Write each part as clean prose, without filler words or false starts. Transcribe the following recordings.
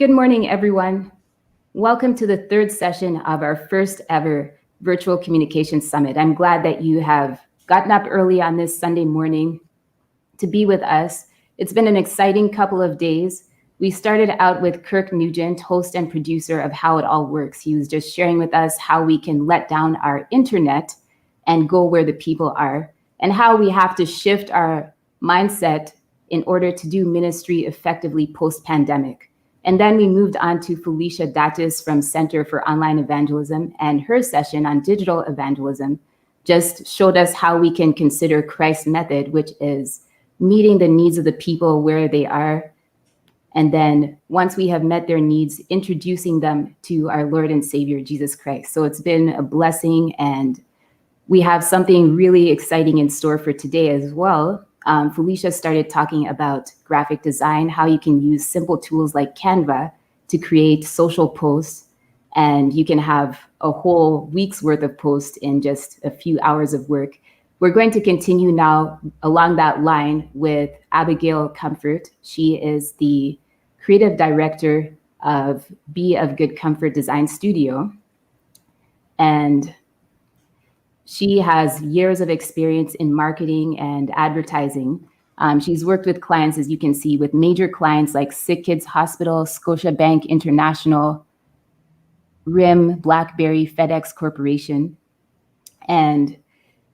Good morning, everyone. Welcome to the third session of our first ever Virtual Communications Summit. I'm glad that you have gotten up early on this Sunday morning to be with us. It's been an exciting couple of days. We started out with Kirk Nugent, host and producer of How It All Works. He was just sharing with us how we can let down our internet and go where the people are, and how we have to shift our mindset in order to do ministry effectively post-pandemic. And then we moved on to Felicia Datis from Center for Online Evangelism, and her session on digital evangelism just showed us how we can consider Christ's method, which is meeting the needs of the people where they are. And then once we have met their needs, introducing them to our Lord and Savior, Jesus Christ. So it's been a blessing, and we have something really exciting in store for today as well. Felicia started talking about graphic design, how you can use simple tools like Canva to create social posts, and you can have a whole week's worth of posts in just a few hours of work. We're going to continue now along that line with Abigail Comfort. She is the creative director of Be of Good Comfort Design Studio, and she has years of experience in marketing and advertising. She's worked with clients, as you can see, with major clients like Sick Kids Hospital, Scotiabank International, RIM, BlackBerry, FedEx Corporation. And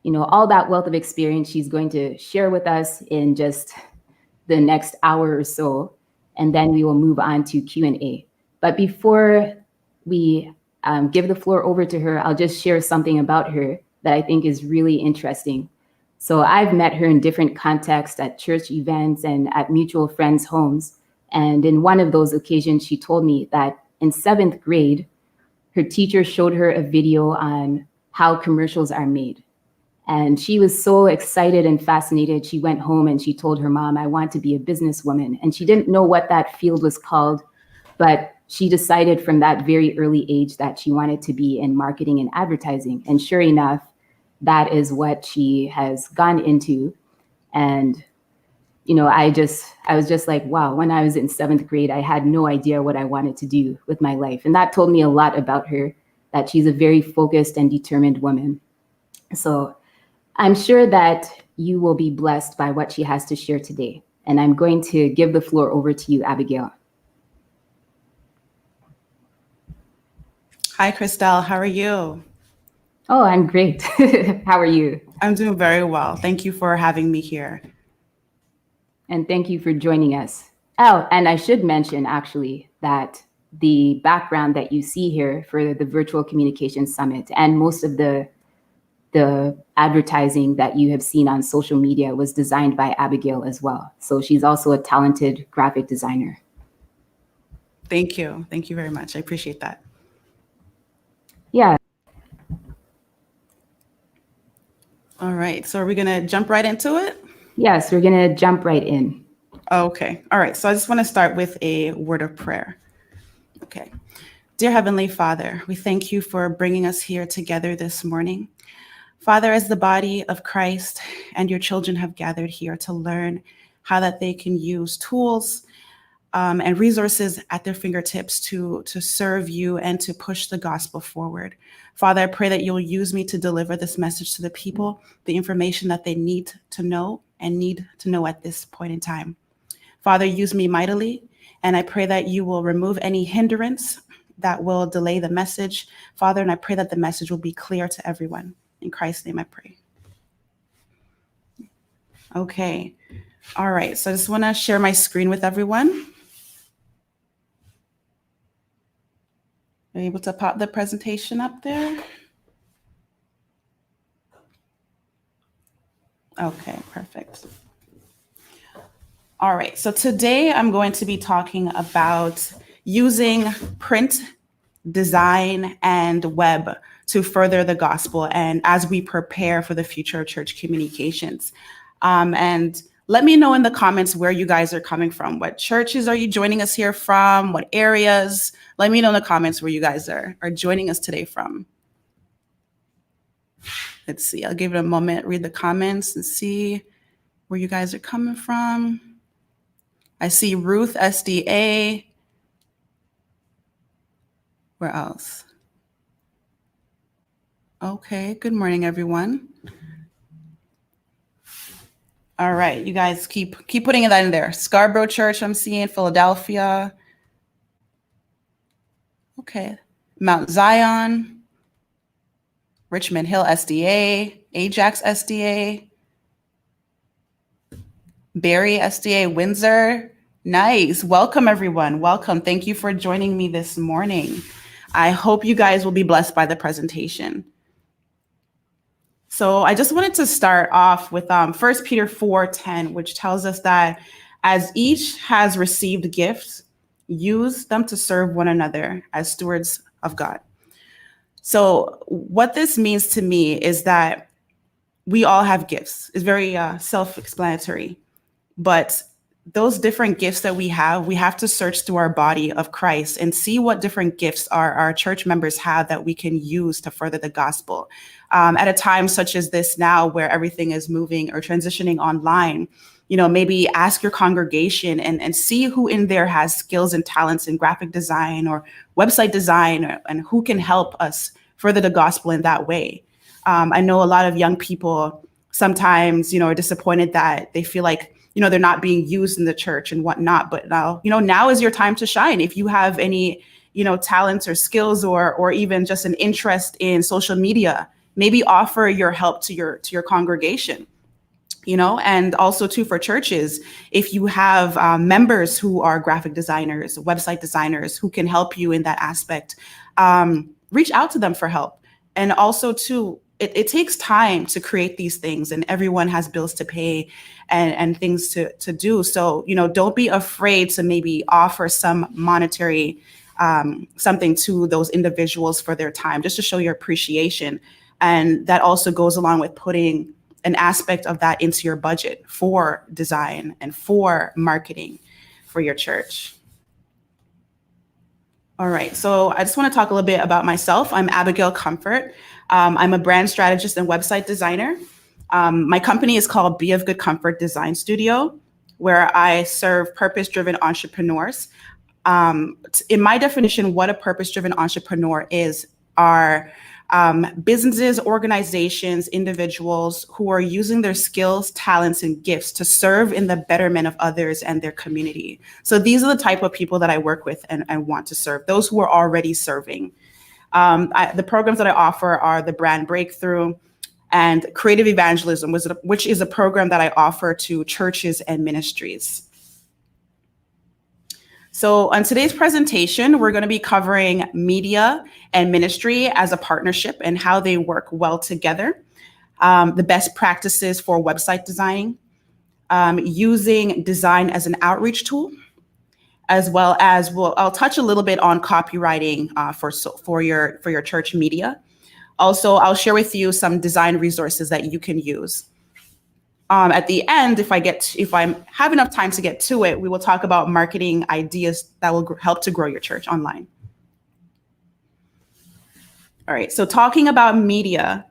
all that wealth of experience she's going to share with us in just the next hour or so. And then we will move on to Q&A. But before we give the floor over to her, I'll just share something about her that I think is really interesting. So I've met her in different contexts at church events and at mutual friends' homes. And in one of those occasions, she told me that in 7th grade, her teacher showed her a video on how commercials are made. And she was so excited and fascinated. She went home and she told her mom, "I want to be a businesswoman." And she didn't know what that field was called, but she decided from that very early age that she wanted to be in marketing and advertising. And sure enough, that is what she has gone into. And, I was just like, wow, when I was in 7th grade, I had no idea what I wanted to do with my life. And that told me a lot about her, that she's a very focused and determined woman. So I'm sure that you will be blessed by what she has to share today. And I'm going to give the floor over to you, Abigail. Hi, Christelle. How are you? Oh, I'm great. How are you? I'm doing very well. Thank you for having me here. And thank you for joining us. Oh, and I should mention actually that the background that you see here for the Virtual Communications Summit and most of the advertising that you have seen on social media was designed by Abigail as well. So she's also a talented graphic designer. Thank you. Thank you very much. I appreciate that. Yeah. All right. So are we going to jump right into it? Yes, we're going to jump right in. Okay. All right. So I just want to start with a word of prayer. Okay. Dear Heavenly Father, we thank you for bringing us here together this morning. Father, as the body of Christ and your children have gathered here to learn how that they can use tools and resources at their fingertips to serve you and to push the gospel forward. Father, I pray that you'll use me to deliver this message to the people, the information that they need to know at this point in time. Father, use me mightily, and I pray that you will remove any hindrance that will delay the message, Father, and I pray that the message will be clear to everyone. In Christ's name I pray. Okay. All right. So I just want to share my screen with everyone. Are you able to pop the presentation up there? Okay, perfect. All right. So today I'm going to be talking about using print, design, and web to further the gospel and as we prepare for the future of church communications. And let me know in the comments where you guys are coming from. What churches are you joining us here from? What areas? Let me know in the comments where you guys are joining us today from. Let's see. I'll give it a moment, read the comments and see where you guys are coming from. I see Ruth SDA. Where else? Okay, good morning, everyone. All right, you guys keep putting that in there. Scarborough Church, I'm seeing Philadelphia. Okay, Mount Zion, Richmond Hill SDA, Ajax SDA, Barry SDA, Windsor. Nice. Welcome, everyone. Welcome. Thank you for joining me this morning. I hope you guys will be blessed by the presentation. So I just wanted to start off with 1 Peter 4:10, which tells us that as each has received gifts, use them to serve one another as stewards of God. So what this means to me is that we all have gifts. It's very self-explanatory. But those different gifts that we have to search through our body of Christ and see what different gifts our church members have that we can use to further the gospel. At a time such as this now, where everything is moving or transitioning online, maybe ask your congregation and see who in there has skills and talents in graphic design or website design, and who can help us further the gospel in that way. I know a lot of young people sometimes, are disappointed that they feel like, they're not being used in the church and whatnot. But now is your time to shine. If you have any, talents or skills or even just an interest in social media, maybe offer your help to your congregation. And also too, for churches, if you have members who are graphic designers, website designers who can help you in that aspect, reach out to them for help. And also too, it takes time to create these things, and everyone has bills to pay and things to do. So, don't be afraid to maybe offer some monetary something to those individuals for their time, just to show your appreciation. And that also goes along with putting an aspect of that into your budget for design and for marketing for your church. All right, so I just want to talk a little bit about myself. I'm Abigail Comfort. I'm a brand strategist and website designer. My company is called Be of Good Comfort Design Studio, where I serve purpose-driven entrepreneurs. In my definition, what a purpose-driven entrepreneur are businesses, organizations, individuals who are using their skills, talents, and gifts to serve in the betterment of others and their community. So these are the type of people that I work with and want to serve, those who are already serving. The programs that I offer are the Brand Breakthrough and Creative Evangelism, which is a program that I offer to churches and ministries. So on today's presentation, we're going to be covering media and ministry as a partnership and how they work well together, the best practices for website designing, using design as an outreach tool, as well as I'll touch a little bit on copywriting for your church media. Also, I'll share with you some design resources that you can use. At the end, if I have enough time to get to it, we will talk about marketing ideas that will help to grow your church online. All right, so talking about media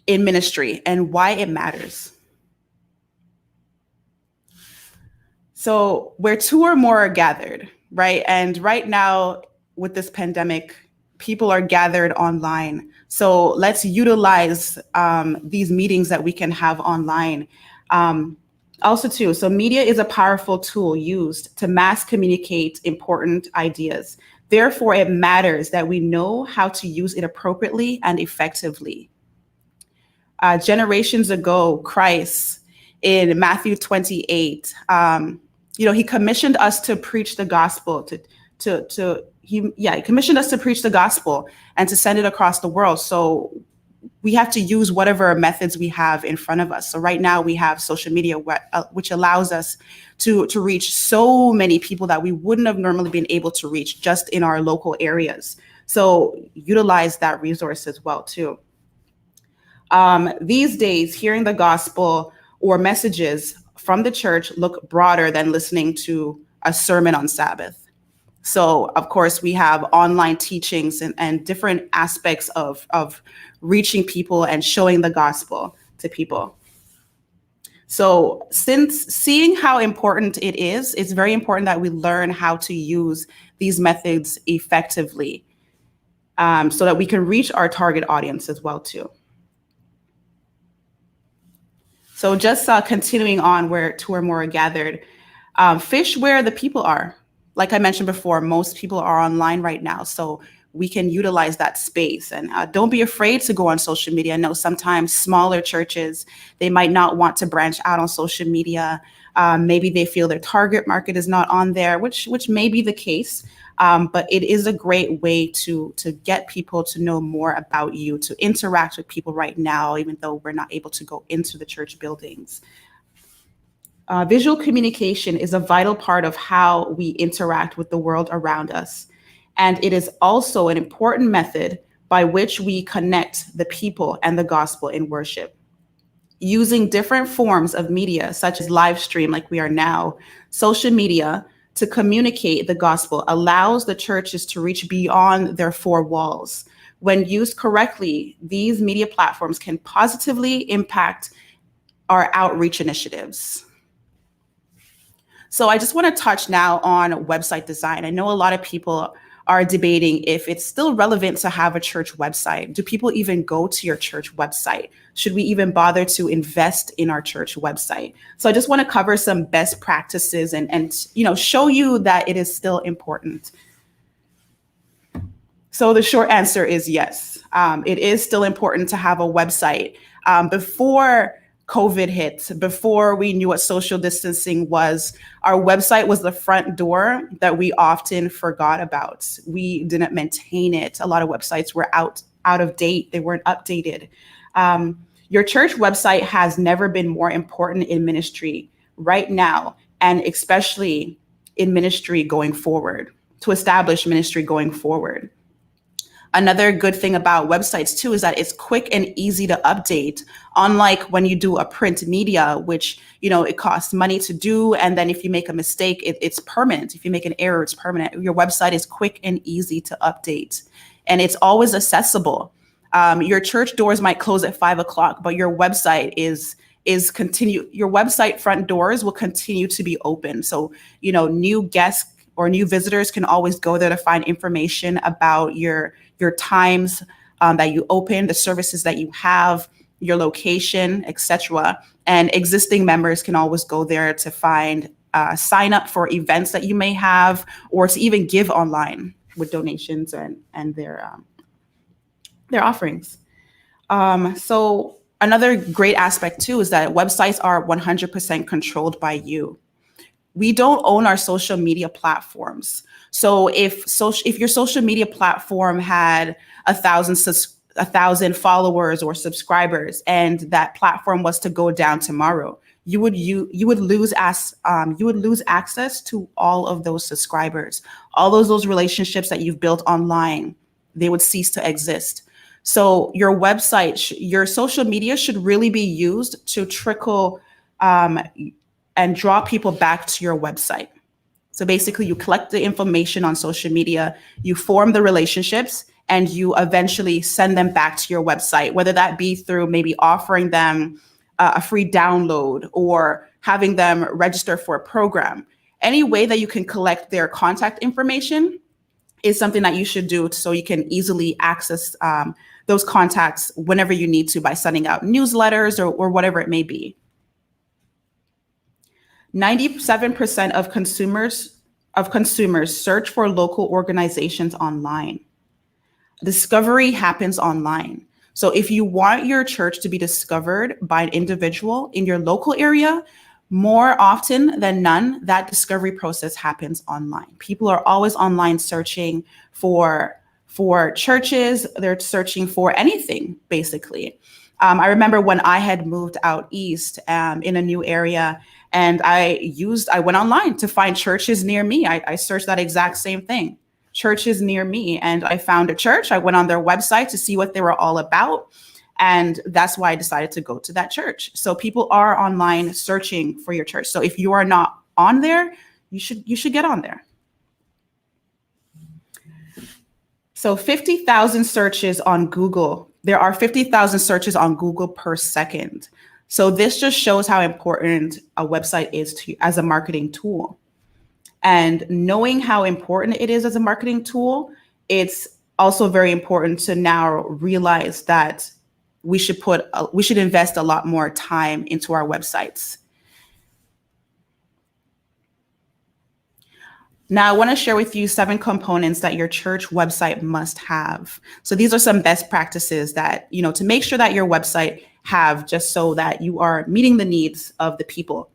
in ministry and why it matters. So where two or more are gathered, right? And right now with this pandemic, people are gathered online. So let's utilize these meetings that we can have online. Also too, so media is a powerful tool used to mass communicate important ideas. Therefore, it matters that we know how to use it appropriately and effectively. Generations ago, Christ in Matthew 28, he commissioned us to preach the gospel, he commissioned us to preach the gospel and to send it across the world. So we have to use whatever methods we have in front of us. So right now we have social media, which allows us to reach so many people that we wouldn't have normally been able to reach just in our local areas. So utilize that resource as well too. These days, hearing the gospel or messages from the church look broader than listening to a sermon on Sabbath. So, of course, we have online teachings and different aspects of reaching people and showing the gospel to people. So since seeing how important it is, it's very important that we learn how to use these methods effectively. so that we can reach our target audience as well too. So just continuing on where two or more are gathered, fish where the people are. Like I mentioned before, most people are online right now, so we can utilize that space. And don't be afraid to go on social media. I know sometimes smaller churches, they might not want to branch out on social media. Maybe they feel their target market is not on there, which may be the case. But it is a great way to get people to know more about you, to interact with people right now, even though we're not able to go into the church buildings. Visual communication is a vital part of how we interact with the world around us. And it is also an important method by which we connect the people and the gospel in worship. Using different forms of media, such as live stream like we are now, social media, to communicate the gospel allows the churches to reach beyond their four walls. When used correctly, these media platforms can positively impact our outreach initiatives. So I just want to touch now on website design. I know a lot of people are debating if it's still relevant to have a church website. Do people even go to your church website? Should we even bother to invest in our church website? So I just want to cover some best practices and show you that it is still important. So the short answer is yes. It is still important to have a website. Before COVID hit, before we knew what social distancing was, our website was the front door that we often forgot about. We didn't maintain it. A lot of websites were out of date. They weren't updated. Your church website has never been more important in ministry right now, and especially in ministry going forward, to establish ministry going forward. Another good thing about websites too is that it's quick and easy to update, unlike when you do a print media, which it costs money to do, and then if you make a mistake, it's permanent. If you make an error, it's permanent. Your website is quick and easy to update, and it's always accessible. Your church doors might close at 5:00, but your website your website front doors will continue to be open. So new guests or new visitors can always go there to find information about your times that you open, the services that you have, your location, etc. And existing members can always go there to find, sign up for events that you may have, or to even give online with donations and their offerings. So another great aspect too is that websites are 100% controlled by you. We don't own our social media platforms. So if your social media platform had 1,000 followers or subscribers, and that platform was to go down tomorrow, you would lose access to all of those subscribers, all those relationships that you've built online. They would cease to exist. So your website, your social media should really be used to trickle and draw people back to your website. So basically, you collect the information on social media, you form the relationships, and you eventually send them back to your website, whether that be through maybe offering them a free download or having them register for a program. Any way that you can collect their contact information is something that you should do so you can easily access those contacts whenever you need to by sending out newsletters or whatever it may be. 97% of consumers search for local organizations online. Discovery happens online. So if you want your church to be discovered by an individual in your local area, more often than none, that discovery process happens online. People are always online searching for churches. They're searching for anything, basically. I remember when I had moved out east in a new area, and I went online to find churches near me. I searched that exact same thing, churches near me, and I found a church. I went on their website to see what they were all about. And that's why I decided to go to that church. So people are online searching for your church. So if you are not on there, you should get on there. So 50,000 searches on Google. There are 50,000 searches on Google per second. So this just shows how important a website is as a marketing tool. And knowing how important it is as a marketing tool, it's also very important to now realize that we should invest a lot more time into our websites. Now, I want to share with you 7 components that your church website must have. So these are some best practices that, to make sure that your website have, just so that you are meeting the needs of the people.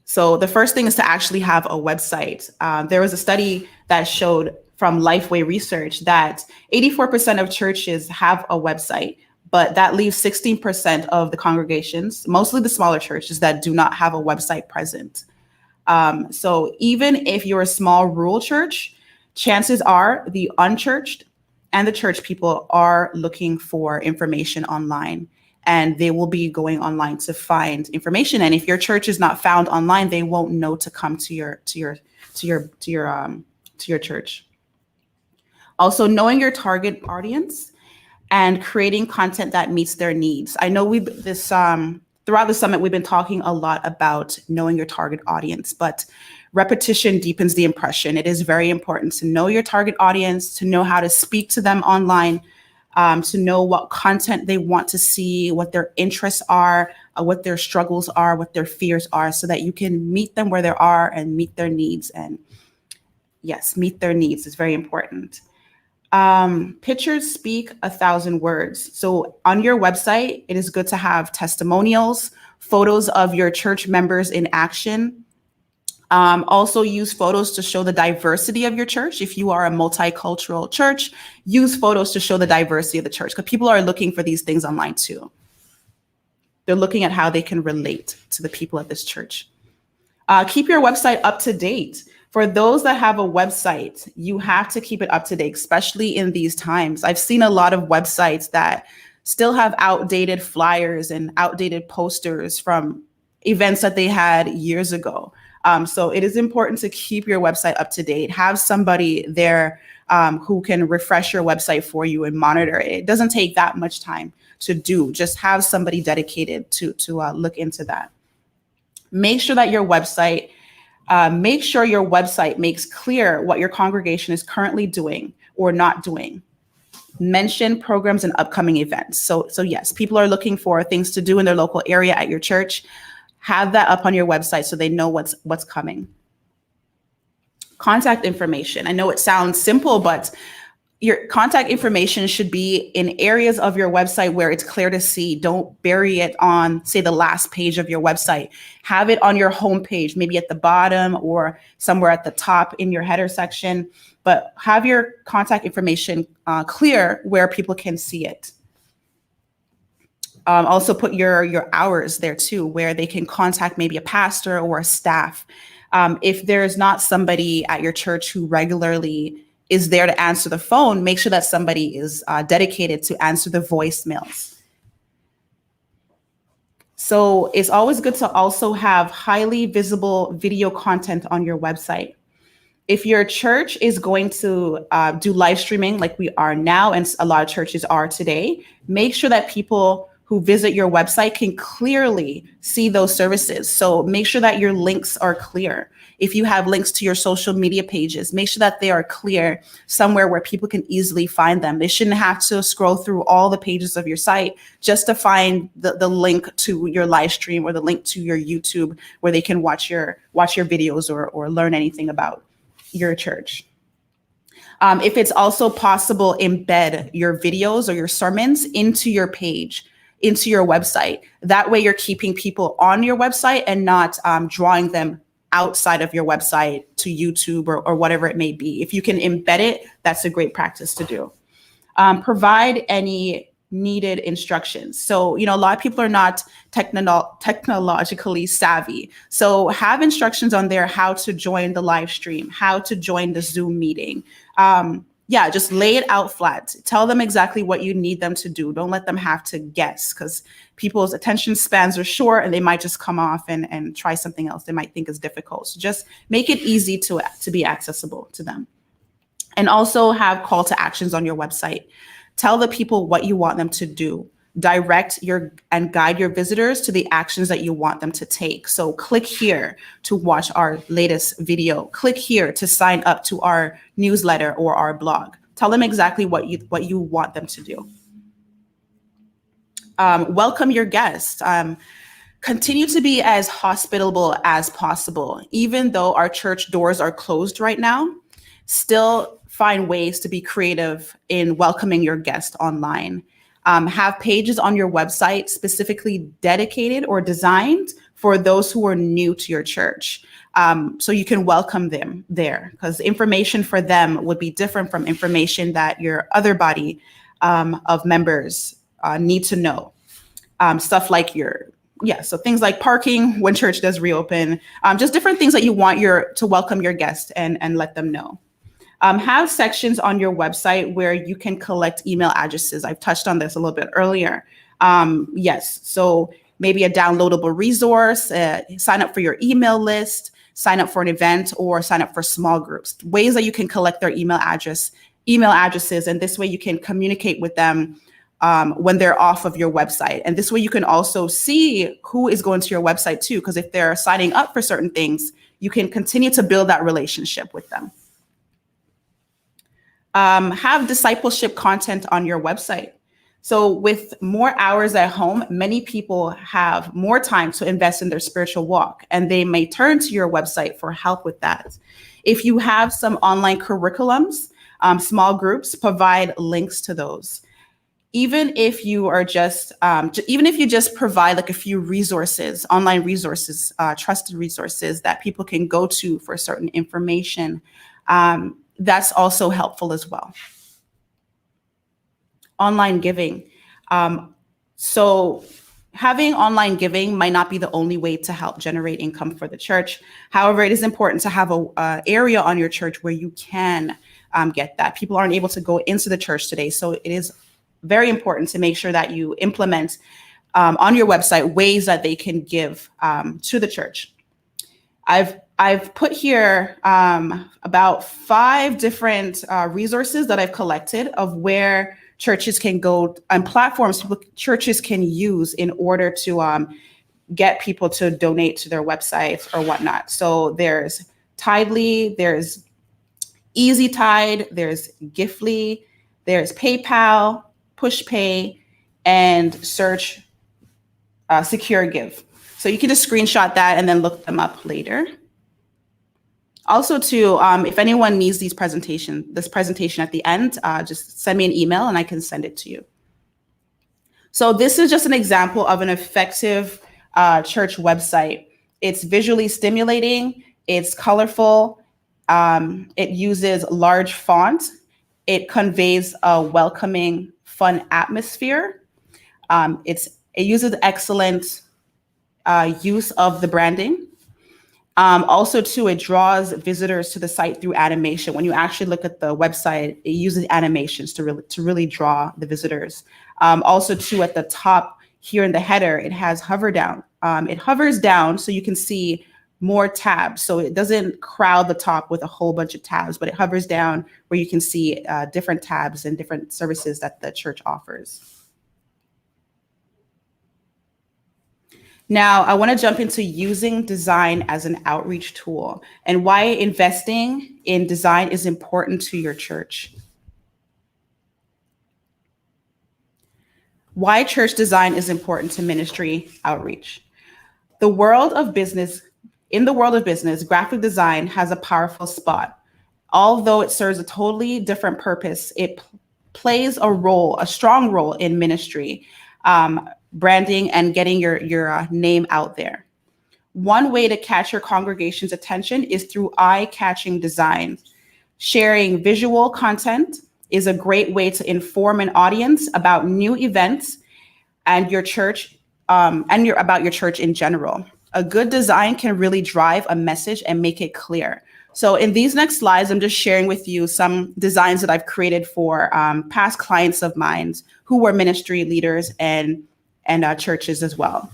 So the first thing is to actually have a website. There was a study that showed from Lifeway Research that 84% of churches have a website, but that leaves 16% of the congregations, mostly the smaller churches, that do not have a website present. So even if you're a small rural church, chances are the unchurched and the church people are looking for information online, and they will be going online to find information. And if your church is not found online, they won't know to come to your church. Also, knowing your target audience and creating content that meets their needs. I know throughout the summit, we've been talking a lot about knowing your target audience, but repetition deepens the impression. It is very important to know your target audience, to know how to speak to them online, to know what content they want to see, what their interests are, what their struggles are, what their fears are, so that you can meet them where they are and meet their needs. And yes, meet their needs is very important. Pictures speak 1,000 words. So on your website, it is good to have testimonials, photos of your church members in action. Also use photos to show the diversity of your church. If you are a multicultural church, use photos to show the diversity of the church, because people are looking for these things online too. They're looking at how they can relate to the people at this church. Keep your website up to date. For those that have a website, you have to keep it up to date, especially in these times. I've seen a lot of websites that still have outdated flyers and outdated posters from events that they had years ago. So it is important to keep your website up to date. Have somebody there who can refresh your website for you and monitor it. It doesn't take that much time to do. Just have somebody dedicated to look into that. Make sure your website makes clear what your congregation is currently doing or not doing. Mention programs and upcoming events. So yes, people are looking for things to do in their local area at your church. Have that up on your website so they know what's coming. Contact information. I know it sounds simple, but your contact information should be in areas of your website where it's clear to see. Don't bury it on, say, the last page of your website. Have it on your homepage, maybe at the bottom or somewhere at the top in your header section, but have your contact information clear where people can see it. Also put your hours there too, where they can contact maybe a pastor or a staff. If there's not somebody at your church who regularly is there to answer the phone, make sure that somebody is dedicated to answer the voicemails. So it's always good to also have highly visible video content on your website. If your church is going to do live streaming like we are now, and a lot of churches are today, make sure that people who visit your website can clearly see those services. So make sure that your links are clear. If you have links to your social media pages, make sure that they are clear somewhere where people can easily find them. They shouldn't have to scroll through all the pages of your site just to find the link to your live stream or the link to your YouTube where they can watch your videos or learn anything about your church. If it's also possible, embed your videos or your sermons into your page, into your website. That way you're keeping people on your website and not drawing them outside of your website to YouTube or whatever it may be. If you can embed it, that's a great practice to do. Provide any needed instructions. So, a lot of people are not technologically savvy. So have instructions on there, how to join the live stream, how to join the Zoom meeting. Just lay it out flat. Tell them exactly what you need them to do. Don't let them have to guess, because people's attention spans are short and they might just come off and try something else they might think is difficult. So just make it easy to be accessible to them. And also have call to actions on your website. Tell the people what you want them to do. direct and guide your visitors to the actions that you want them to take. So click here to watch our latest video. Click here to sign up to our newsletter or our blog. Tell them exactly what you want them to do. Welcome your guests. Continue to be as hospitable as possible. Even though our church doors are closed right now, still find ways to be creative in welcoming your guest online. Have pages on your website specifically dedicated or designed for those who are new to your church. So you can welcome them there, because information for them would be different from information that your other body of members need to know. Stuff like so things like parking when church does reopen, just different things that you want to welcome your guests and let them know. Have sections on your website where you can collect email addresses. I've touched on this a little bit earlier. Yes, so maybe a downloadable resource, sign up for your email list, sign up for an event, or sign up for small groups. Ways that you can collect their email addresses, and this way you can communicate with them when they're off of your website. And this way you can also see who is going to your website too, because if they're signing up for certain things, you can continue to build that relationship with them. Have discipleship content on your website. So with more hours at home, many people have more time to invest in their spiritual walk, and they may turn to your website for help with that. If you have some online curriculums, small groups, provide links to those. Even if you just provide like a few resources, online resources, trusted resources that people can go to for certain information, that's also helpful as well. Online giving. So having online giving might not be the only way to help generate income for the church. However, it is important to have a area on your church where you can get that. People aren't able to go into the church today, so it is very important to make sure that you implement on your website ways that they can give to the church. I've put here about 5 different resources that I've collected of where churches can go and platforms churches can use in order to get people to donate to their websites or whatnot. So there's Tidely, there's EasyTide, there's Giftly, there's PayPal, PushPay, and search SecureGive. So you can just screenshot that and then look them up later. Also, too, if anyone needs this presentation at the end, just send me an email and I can send it to you. So this is just an example of an effective church website. It's visually stimulating, it's colorful, it uses large font, it conveys a welcoming, fun atmosphere. It uses excellent use of the branding. Also, too, it draws visitors to the site through animation. When you actually look at the website, it uses animations to really draw the visitors. Also, too, at the top here in the header, it has hover down. It hovers down so you can see more tabs. So it doesn't crowd the top with a whole bunch of tabs, but it hovers down where you can see different tabs and different services that the church offers. Now, I want to jump into using design as an outreach tool and why investing in design is important to your church. Why church design is important to ministry outreach. In the world of business, graphic design has a powerful spot. Although it serves a totally different purpose, it plays a strong role in ministry. Branding and getting your name out there. One way to catch your congregation's attention is through eye-catching design. Sharing visual content is a great way to inform an audience about new events and your church, about your church in general. A good design can really drive a message and make it clear. So in these next slides, I'm just sharing with you some designs that I've created for past clients of mine who were ministry leaders and churches as well.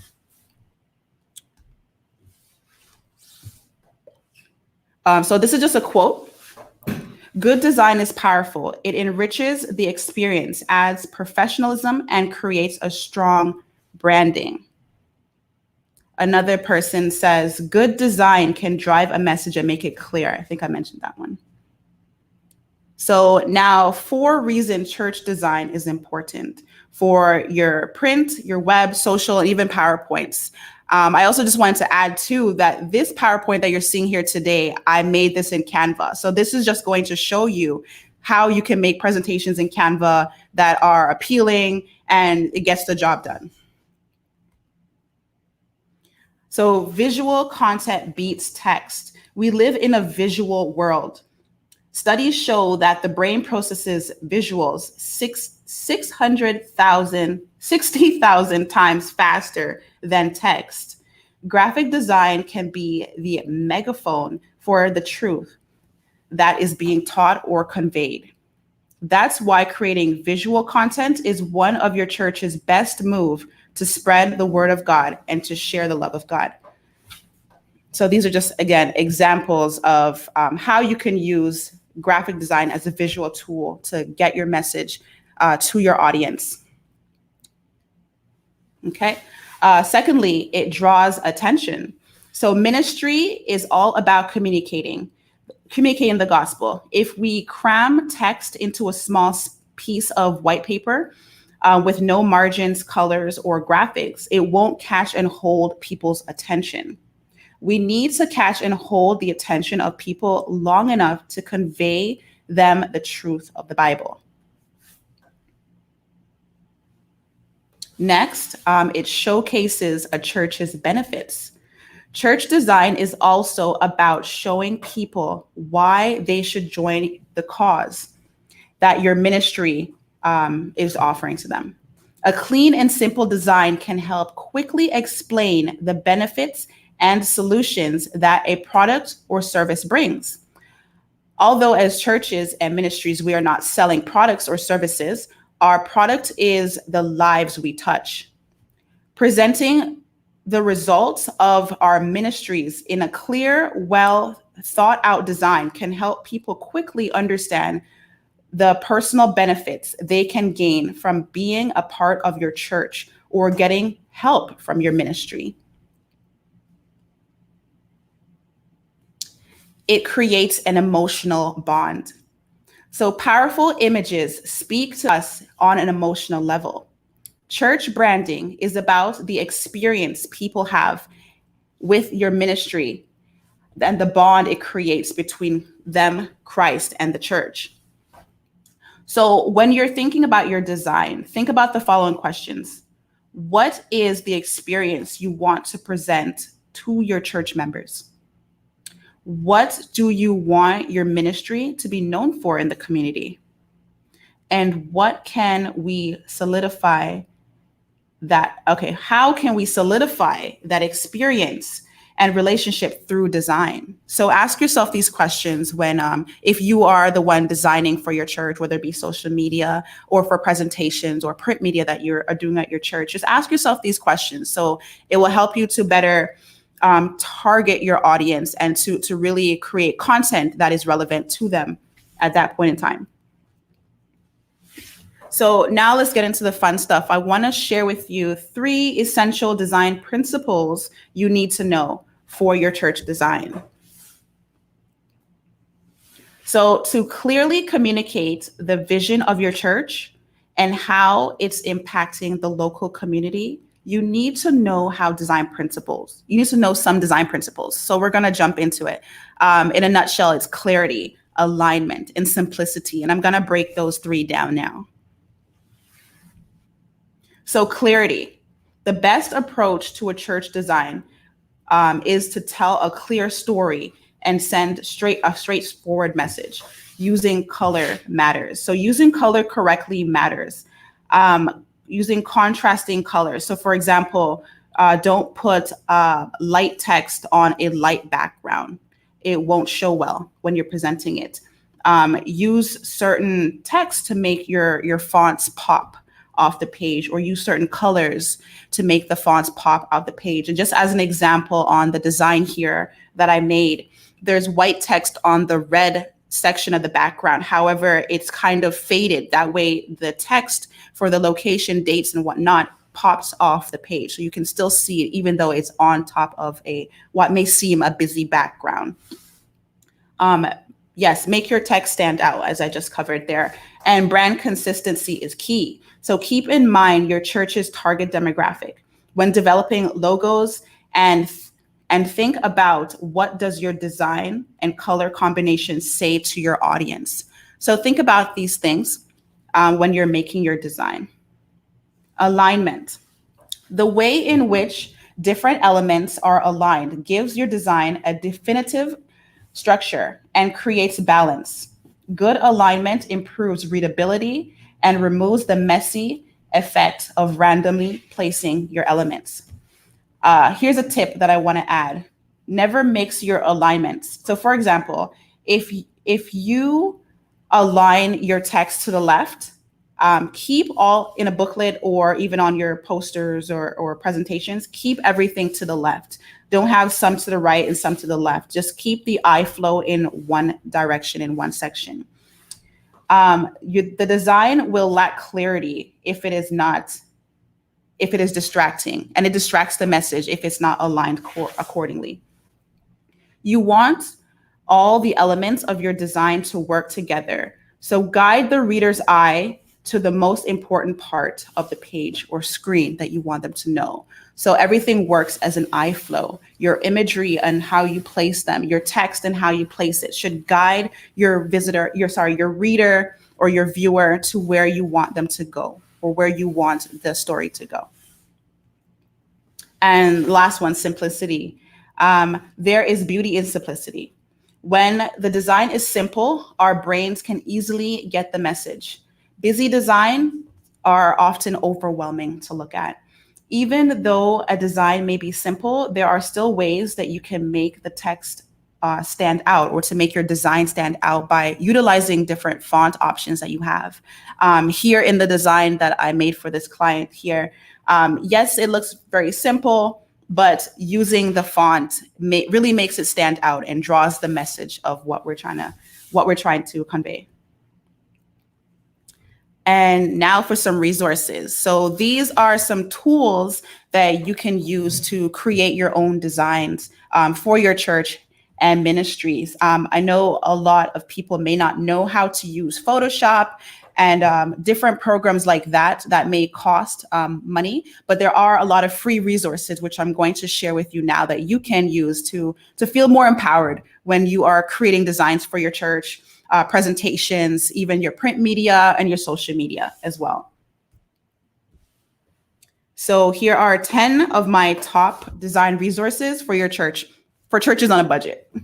So this is just a quote Good design is powerful. It enriches the experience, adds professionalism, and creates a strong branding. Another person says, good design can drive a message and make it clear. I think I mentioned that one. So now 4 reasons church design is important for your print, your web, social, and even PowerPoints. I also just wanted to add too that this PowerPoint that you're seeing here today, I made this in Canva. So this is just going to show you how you can make presentations in Canva that are appealing and it gets the job done. So visual content beats text. We live in a visual world. Studies show that the brain processes visuals 60,000 times faster than text. Graphic design can be the megaphone for the truth that is being taught or conveyed. That's why creating visual content is one of your church's best move to spread the word of God and to share the love of God. So these are just, again, examples of how you can use graphic design as a visual tool to get your message to your audience. Okay. Secondly, it draws attention. So ministry is all about communicating the gospel. If we cram text into a small piece of white paper with no margins, colors, or graphics, it won't catch and hold people's attention. We need to catch and hold the attention of people long enough to convey them the truth of the Bible. Next, it showcases a church's benefits. Church design is also about showing people why they should join the cause that your ministry is offering to them. A clean and simple design can help quickly explain the benefits and solutions that a product or service brings. Although as churches and ministries, we are not selling products or services, our product is the lives we touch. Presenting the results of our ministries in a clear, well thought out design can help people quickly understand the personal benefits they can gain from being a part of your church or getting help from your ministry. It creates an emotional bond. So powerful images speak to us on an emotional level. Church branding is about the experience people have with your ministry and the bond it creates between them, Christ, and the church. So when you're thinking about your design, think about the following questions. What is the experience you want to present to your church members? What do you want your ministry to be known for in the community? And what can we solidify that? Okay, how can we solidify that experience and relationship through design? So ask yourself these questions when, if you are the one designing for your church, whether it be social media or for presentations or print media that you're doing at your church, just ask yourself these questions. So it will help you to better target your audience and to really create content that is relevant to them at that point in time. So now let's get into the fun stuff. I want to share with you 3 essential design principles you need to know for your church design. So to clearly communicate the vision of your church and how it's impacting the local community, you need to know how design principles. You need to know some design principles. So we're going to jump into it. In a nutshell, it's clarity, alignment, and simplicity. And I'm going to break those 3 down now. So clarity. The best approach to a church design is to tell a clear story and send a straightforward message. Using color matters. So using color correctly matters. Using contrasting colors. So for example, don't put light text on a light background. It won't show well when you're presenting it. Use certain text to make your fonts pop off the page, or use certain colors to make the fonts pop off the page. And just as an example on the design here that I made, there's white text on the red section of the background. However, it's kind of faded. That way the text for the location, dates, and whatnot pops off the page. So you can still see it even though it's on top of what may seem a busy background. Yes, make your text stand out, as I just covered there. And brand consistency is key. So keep in mind your church's target demographic when developing logos, and think about what does your design and color combination say to your audience. So think about these things when you're making your design. Alignment. The way in which different elements are aligned gives your design a definitive structure and creates balance. Good alignment improves readability and removes the messy effect of randomly placing your elements. Here's a tip that I want to add. Never mix your alignments. So for example, if you align your text to the left, keep all in a booklet or even on your posters or presentations, keep everything to the left. Don't have some to the right and some to the left. Just keep the eye flow in one direction in one section. The design will lack clarity if it is distracting, and it distracts the message if it's not aligned accordingly. You want all the elements of your design to work together. So guide the reader's eye to the most important part of the page or screen that you want them to know. So everything works as an eye flow. Your imagery and how you place them, your text and how you place it should guide your reader or your viewer to where you want them to go or where you want the story to go. And last one, simplicity. There is beauty in simplicity. When the design is simple, our brains can easily get the message. Busy design are often overwhelming to look at. Even though a design may be simple, there are still ways that you can make the text stand out, or to make your design stand out by utilizing different font options that you have. Here in the design that I made for this client here, yes, it looks very simple, but using the font really makes it stand out and draws the message of what we're trying to convey. And now for some resources. So these are some tools that you can use to create your own designs for your church and ministries. I know a lot of people may not know how to use Photoshop and different programs like that may cost money, but there are a lot of free resources, which I'm going to share with you now, that you can use to feel more empowered when you are creating designs for your church, presentations, even your print media and your social media as well. So here are 10 of my top design resources for your church, for churches on a budget.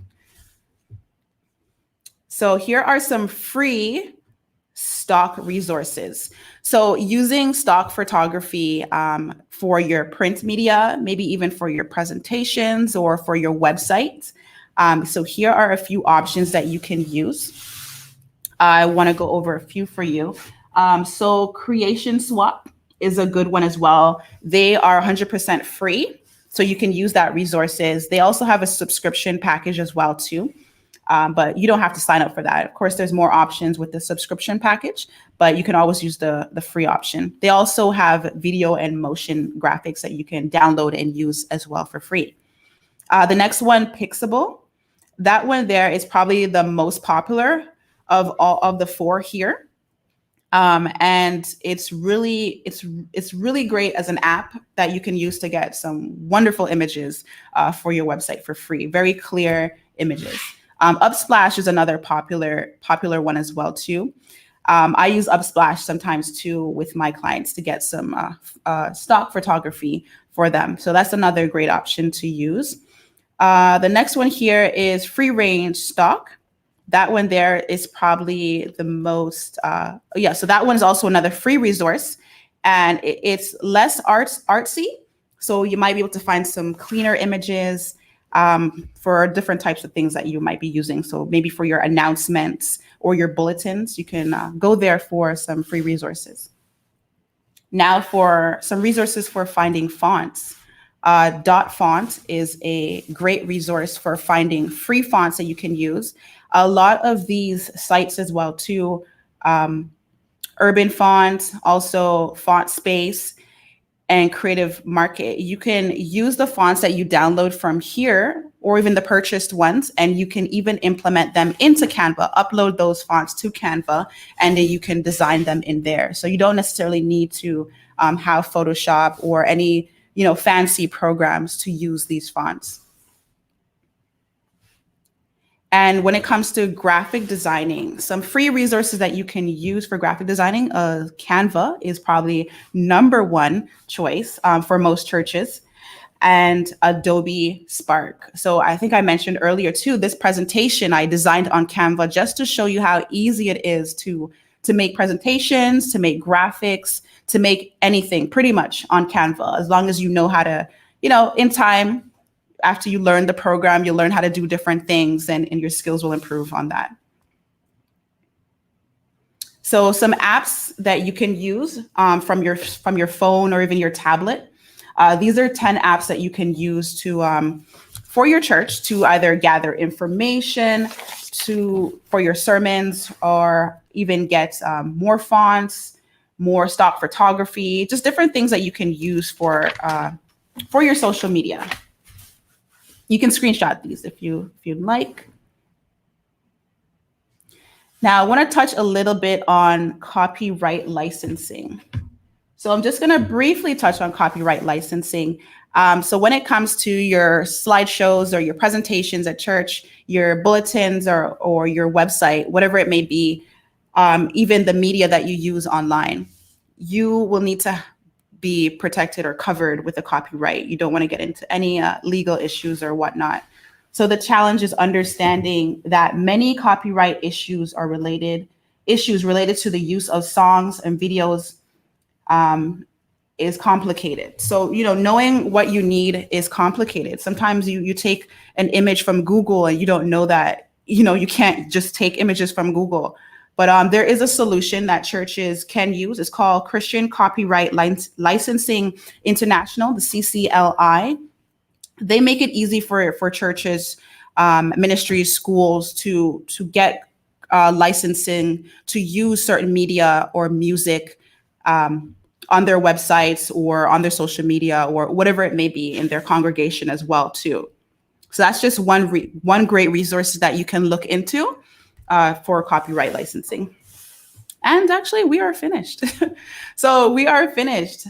So here are some free stock resources. So using stock photography for your print media, maybe even for your presentations or for your website. So here are a few options that you can use. I want to go over a few for you. So Creation Swap is a good one as well. They are 100% free, so you can use that resources. They also have a subscription package as well too, but you don't have to sign up for that. Of course, there's more options with the subscription package, but you can always use the free option. They also have video and motion graphics that you can download and use as well for free. The next one, Pixable. That one there is probably the most popular of all of the four here. And it's really great as an app that you can use to get some wonderful images for your website for free, very clear images. Upsplash is another popular one as well too. I use Upsplash sometimes too with my clients to get some stock photography for them. So that's another great option to use. The next one here is Free Range Stock. That one there is probably the most, so that one is also another free resource, and it's less artsy. So you might be able to find some cleaner images for different types of things that you might be using. So maybe for your announcements or your bulletins, you can go there for some free resources. Now for some resources for finding fonts. Dot Font is a great resource for finding free fonts that you can use. A lot of these sites as well too, Urban Font, also Font Space, and Creative Market. You can use the fonts that you download from here or even the purchased ones, and you can even implement them into Canva, upload those fonts to Canva, and then you can design them in there. So you don't necessarily need to have Photoshop or any fancy programs to use these fonts. And when it comes to graphic designing, some free resources that you can use for graphic designing, Canva is probably #1 choice for most churches, and Adobe Spark. So I think I mentioned earlier too, this presentation I designed on Canva just to show you how easy it is to make presentations, to make graphics, to make anything pretty much on Canva, as long as you know how to, in time, after you learn the program, you'll learn how to do different things and your skills will improve on that. So some apps that you can use from your phone or even your tablet. These are 10 apps that you can use for your church to either gather information, for your sermons, or even get more fonts, more stock photography, just different things that you can use for your social media. You can screenshot these if you'd like. Now, I want to touch a little bit on copyright licensing. So I'm just going to briefly touch on copyright licensing. So when it comes to your slideshows or your presentations at church, your bulletins or your website, whatever it may be, even the media that you use online, you will need to be protected or covered with a copyright. You don't want to get into any legal issues or whatnot. So the challenge is understanding that many copyright issues related to the use of songs and videos is complicated. So, knowing what you need is complicated. Sometimes you take an image from Google and you don't know that, you can't just take images from Google. But there is a solution that churches can use. It's called Christian Copyright Licensing International, the CCLI. They make it easy for churches, ministries, schools to get licensing to use certain media or music on their websites or on their social media or whatever it may be in their congregation as well too. So that's just one great resource that you can look into for copyright licensing. And actually, we are finished. So we are finished.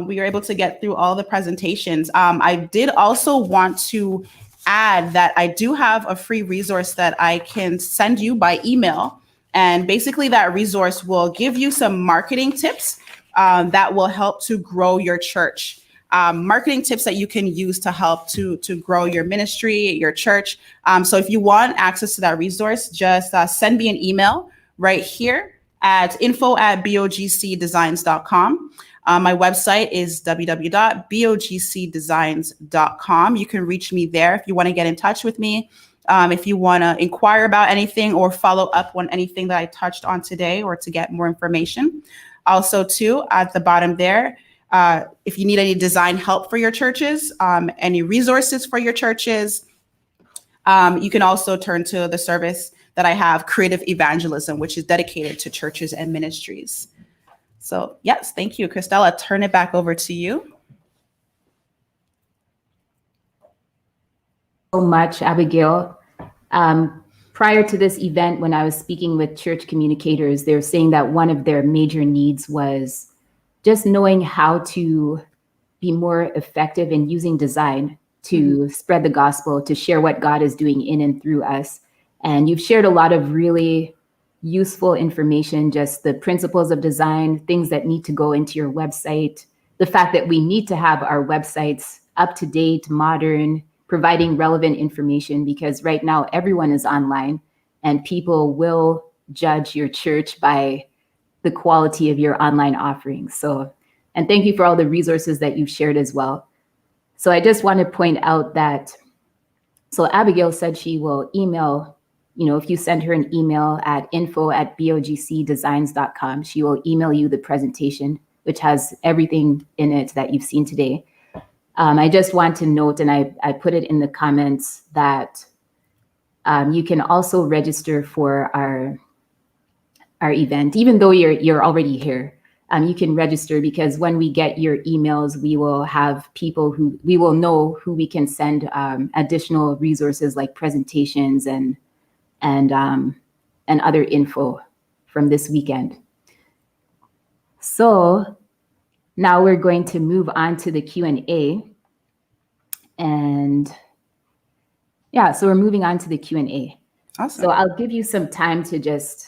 We were able to get through all the presentations. I did also want to add that I do have a free resource that I can send you by email. And basically that resource will give you some marketing tips that will help to grow your church. Marketing tips that you can use to help to grow your ministry, your church. So if you want access to that resource, just send me an email right here at info@bogcdesigns.com. My website is www.bogcdesigns.com. You can reach me there if you want to get in touch with me, if you want to inquire about anything or follow up on anything that I touched on today or to get more information. Also, too, at the bottom there, if you need any design help for your churches, any resources for your churches, you can also turn to the service that I have, Creative Evangelism, which is dedicated to churches and ministries. So yes, thank you, Christelle. I'll turn it back over to you. So much, Abigail. Prior to this event, when I was speaking with church communicators, they were saying that one of their major needs was just knowing how to be more effective in using design to spread the gospel, to share what God is doing in and through us. And you've shared a lot of really useful information, just the principles of design, things that need to go into your website, the fact that we need to have our websites up to date, modern, providing relevant information, because right now everyone is online and people will judge your church by the quality of your online offerings. So, and thank you for all the resources that you've shared as well. So I just want to point out that, so Abigail said she will email, if you send her an email at info@bogcdesigns.com, she will email you the presentation, which has everything in it that you've seen today. I just want to note, and I put it in the comments, that You can also register for our event, even though you're already here. You can register because when we get your emails, we will have people who we will know who we can send additional resources like presentations and other info from this weekend. So now we're going to move on to the Q&A. And yeah, so we're moving on to the Q&A. Awesome. So I'll give you some time to just,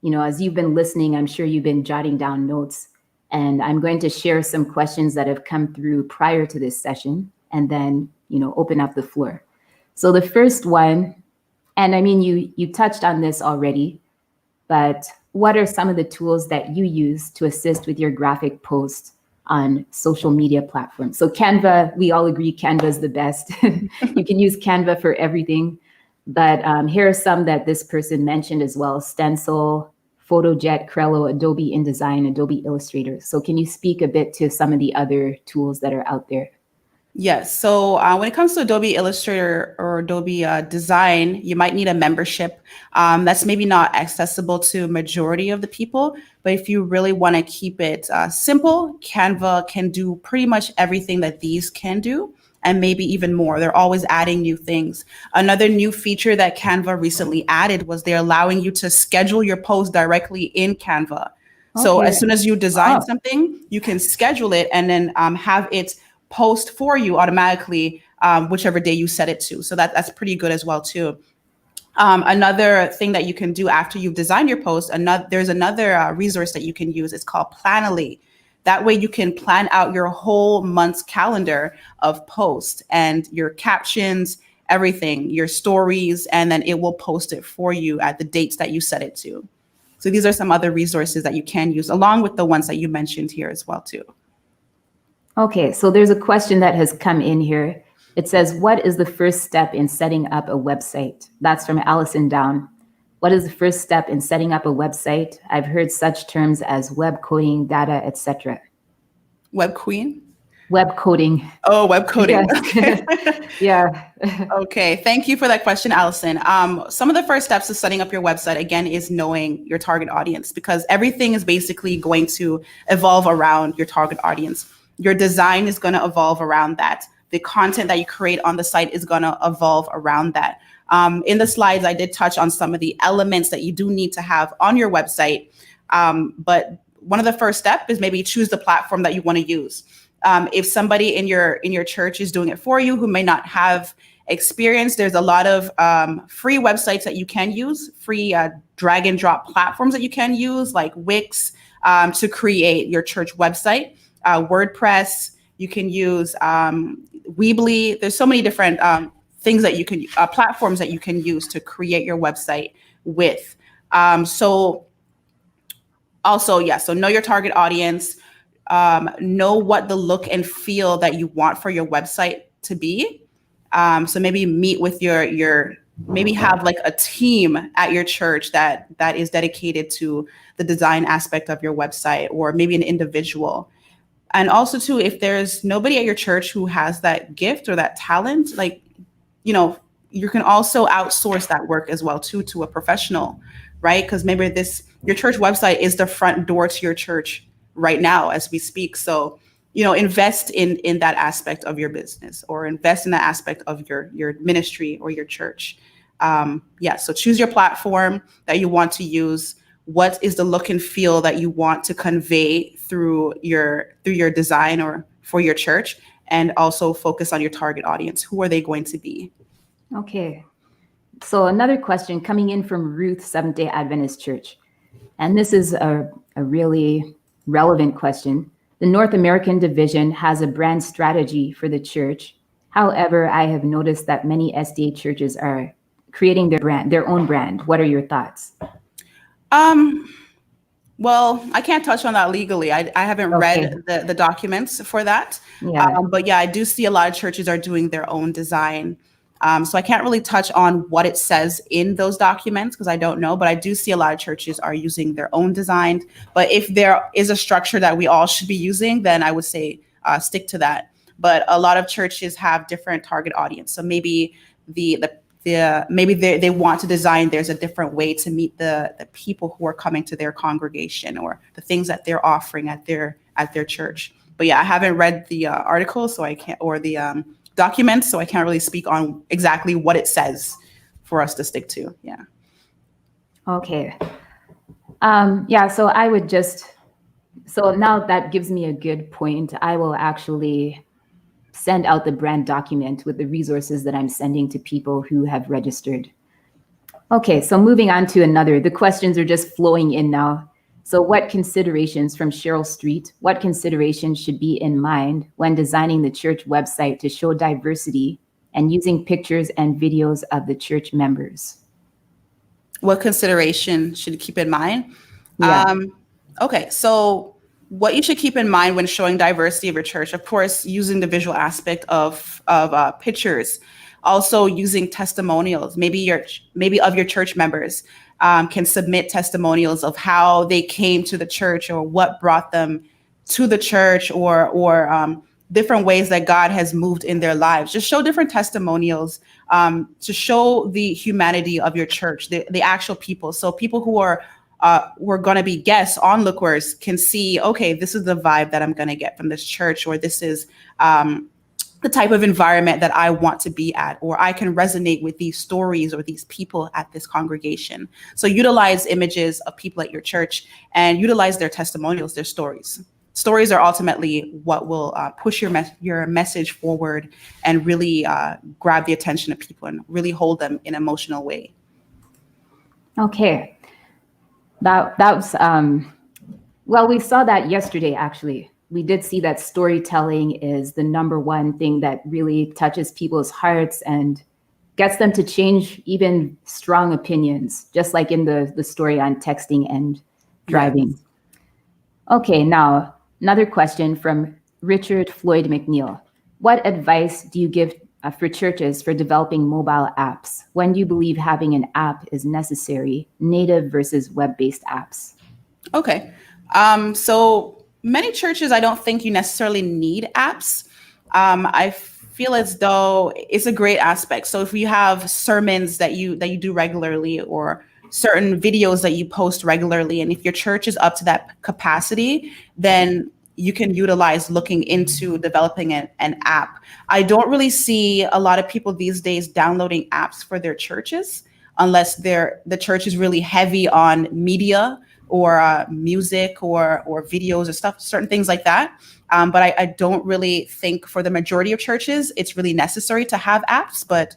as you've been listening, I'm sure you've been jotting down notes. And I'm going to share some questions that have come through prior to this session and then, open up the floor. So the first one, and I mean, you touched on this already, but what are some of the tools that you use to assist with your graphic posts on social media platforms? So Canva, we all agree Canva is the best. You can use Canva for everything. But here are some that this person mentioned as well: Stencil, PhotoJet, Crello, Adobe InDesign, Adobe Illustrator. So can you speak a bit to some of the other tools that are out there? Yes. So when it comes to Adobe Illustrator or Adobe Design, you might need a membership. That's maybe not accessible to majority of the people. But if you really want to keep it simple, Canva can do pretty much everything that these can do, and maybe even more. They're always adding new things. Another new feature that Canva recently added was they're allowing you to schedule your post directly in Canva. So as soon as you design something, you can schedule it and then have it post for you automatically, whichever day you set it to. So that's pretty good as well too. Another thing that you can do after you've designed your post, there's another resource that you can use. It's called Planoly. That way you can plan out your whole month's calendar of posts and your captions, everything, your stories, and then it will post it for you at the dates that you set it to. So these are some other resources that you can use along with the ones that you mentioned here as well too. Okay, so there's a question that has come in here. It says, what is the first step in setting up a website? That's from Allison Down. What is the first step in setting up a website? I've heard such terms as web coding, data, etc. Web queen? Web coding. Oh, web coding. Yes. Okay. Yeah. Okay. Thank you for that question, Allison. Some of the first steps to setting up your website, again, is knowing your target audience, because everything is basically going to evolve around your target audience. Your design is going to evolve around that. The content that you create on the site is going to evolve around that. In the slides, I did touch on some of the elements that you do need to have on your website. But one of the first steps is maybe choose the platform that you want to use. If somebody in your church is doing it for you who may not have experience, there's a lot of free websites that you can use, free drag and drop platforms that you can use, like Wix, to create your church website. WordPress, you can use Weebly. There's so many different things that you can, platforms that you can use to create your website with. So know your target audience, know what the look and feel that you want for your website to be. So maybe meet with maybe have like a team at your church that is dedicated to the design aspect of your website, or maybe an individual. And also too, if there's nobody at your church who has that gift or that talent, you can also outsource that work as well too, to a professional, right? Because maybe your church website is the front door to your church right now as we speak. So, invest in that aspect of your business, or invest in that aspect of your ministry or your church. So choose your platform that you want to use. What is the look and feel that you want to convey through your design or for your church? And also focus on your target audience. Who are they going to be? Okay. So another question coming in from Ruth, Seventh-day Adventist Church. And this is a really relevant question. The North American division has a brand strategy for the church. However, I have noticed that many SDA churches are creating their own brand. What are your thoughts? Well, I can't touch on that legally. I haven't read the documents for that. Yeah. But yeah, I do see a lot of churches are doing their own design. So I can't really touch on what it says in those documents because I don't know, but I do see a lot of churches are using their own design. But if there is a structure that we all should be using, then I would say stick to that. But a lot of churches have different target audience. So maybe the maybe they want to design there's a different way to meet the people who are coming to their congregation, or the things that they're offering at their church. But yeah, I haven't read the article, so I can't, or the documents, so I can't really speak on exactly what it says for us to stick to. Yeah. Okay. Yeah, so I would just, so now that gives me a good point. I will actually send out the brand document with the resources that I'm sending to people who have registered. Okay, so moving on to another, the questions are just flowing in now. So what considerations from Cheryl Street, what considerations should be in mind when designing the church website to show diversity and using pictures and videos of the church members? What consideration should you keep in mind? Yeah. Okay, so what you should keep in mind when showing diversity of your church, of course, using the visual aspect of pictures, also using testimonials, maybe of your church members can submit testimonials of how they came to the church, or what brought them to the church, or different ways that God has moved in their lives. Just show different testimonials to show the humanity of your church, the actual people. So people who are we're going to be guests, onlookers, can see, okay, this is the vibe that I'm going to get from this church, or this is the type of environment that I want to be at, or I can resonate with these stories or these people at this congregation. So utilize images of people at your church and utilize their testimonials, their stories. Stories are ultimately what will push your message forward and really grab the attention of people and really hold them in an emotional way. Okay. That was, well, we saw that yesterday, actually. We did see that storytelling is the number one thing that really touches people's hearts and gets them to change even strong opinions, just like in the story on texting and driving. Yes. Okay, now another question from Richard Floyd McNeil. What advice do you give for churches for developing mobile apps? When do you believe having an app is necessary, native versus web-based apps? Okay. So many churches, I don't think you necessarily need apps. I feel as though it's a great aspect. So if you have sermons that you do regularly, or certain videos that you post regularly, and if your church is up to that capacity, then you can utilize looking into developing an app. I don't really see a lot of people these days downloading apps for their churches, unless the church is really heavy on media, or music, or videos or stuff, certain things like that. But I don't really think for the majority of churches, it's really necessary to have apps. But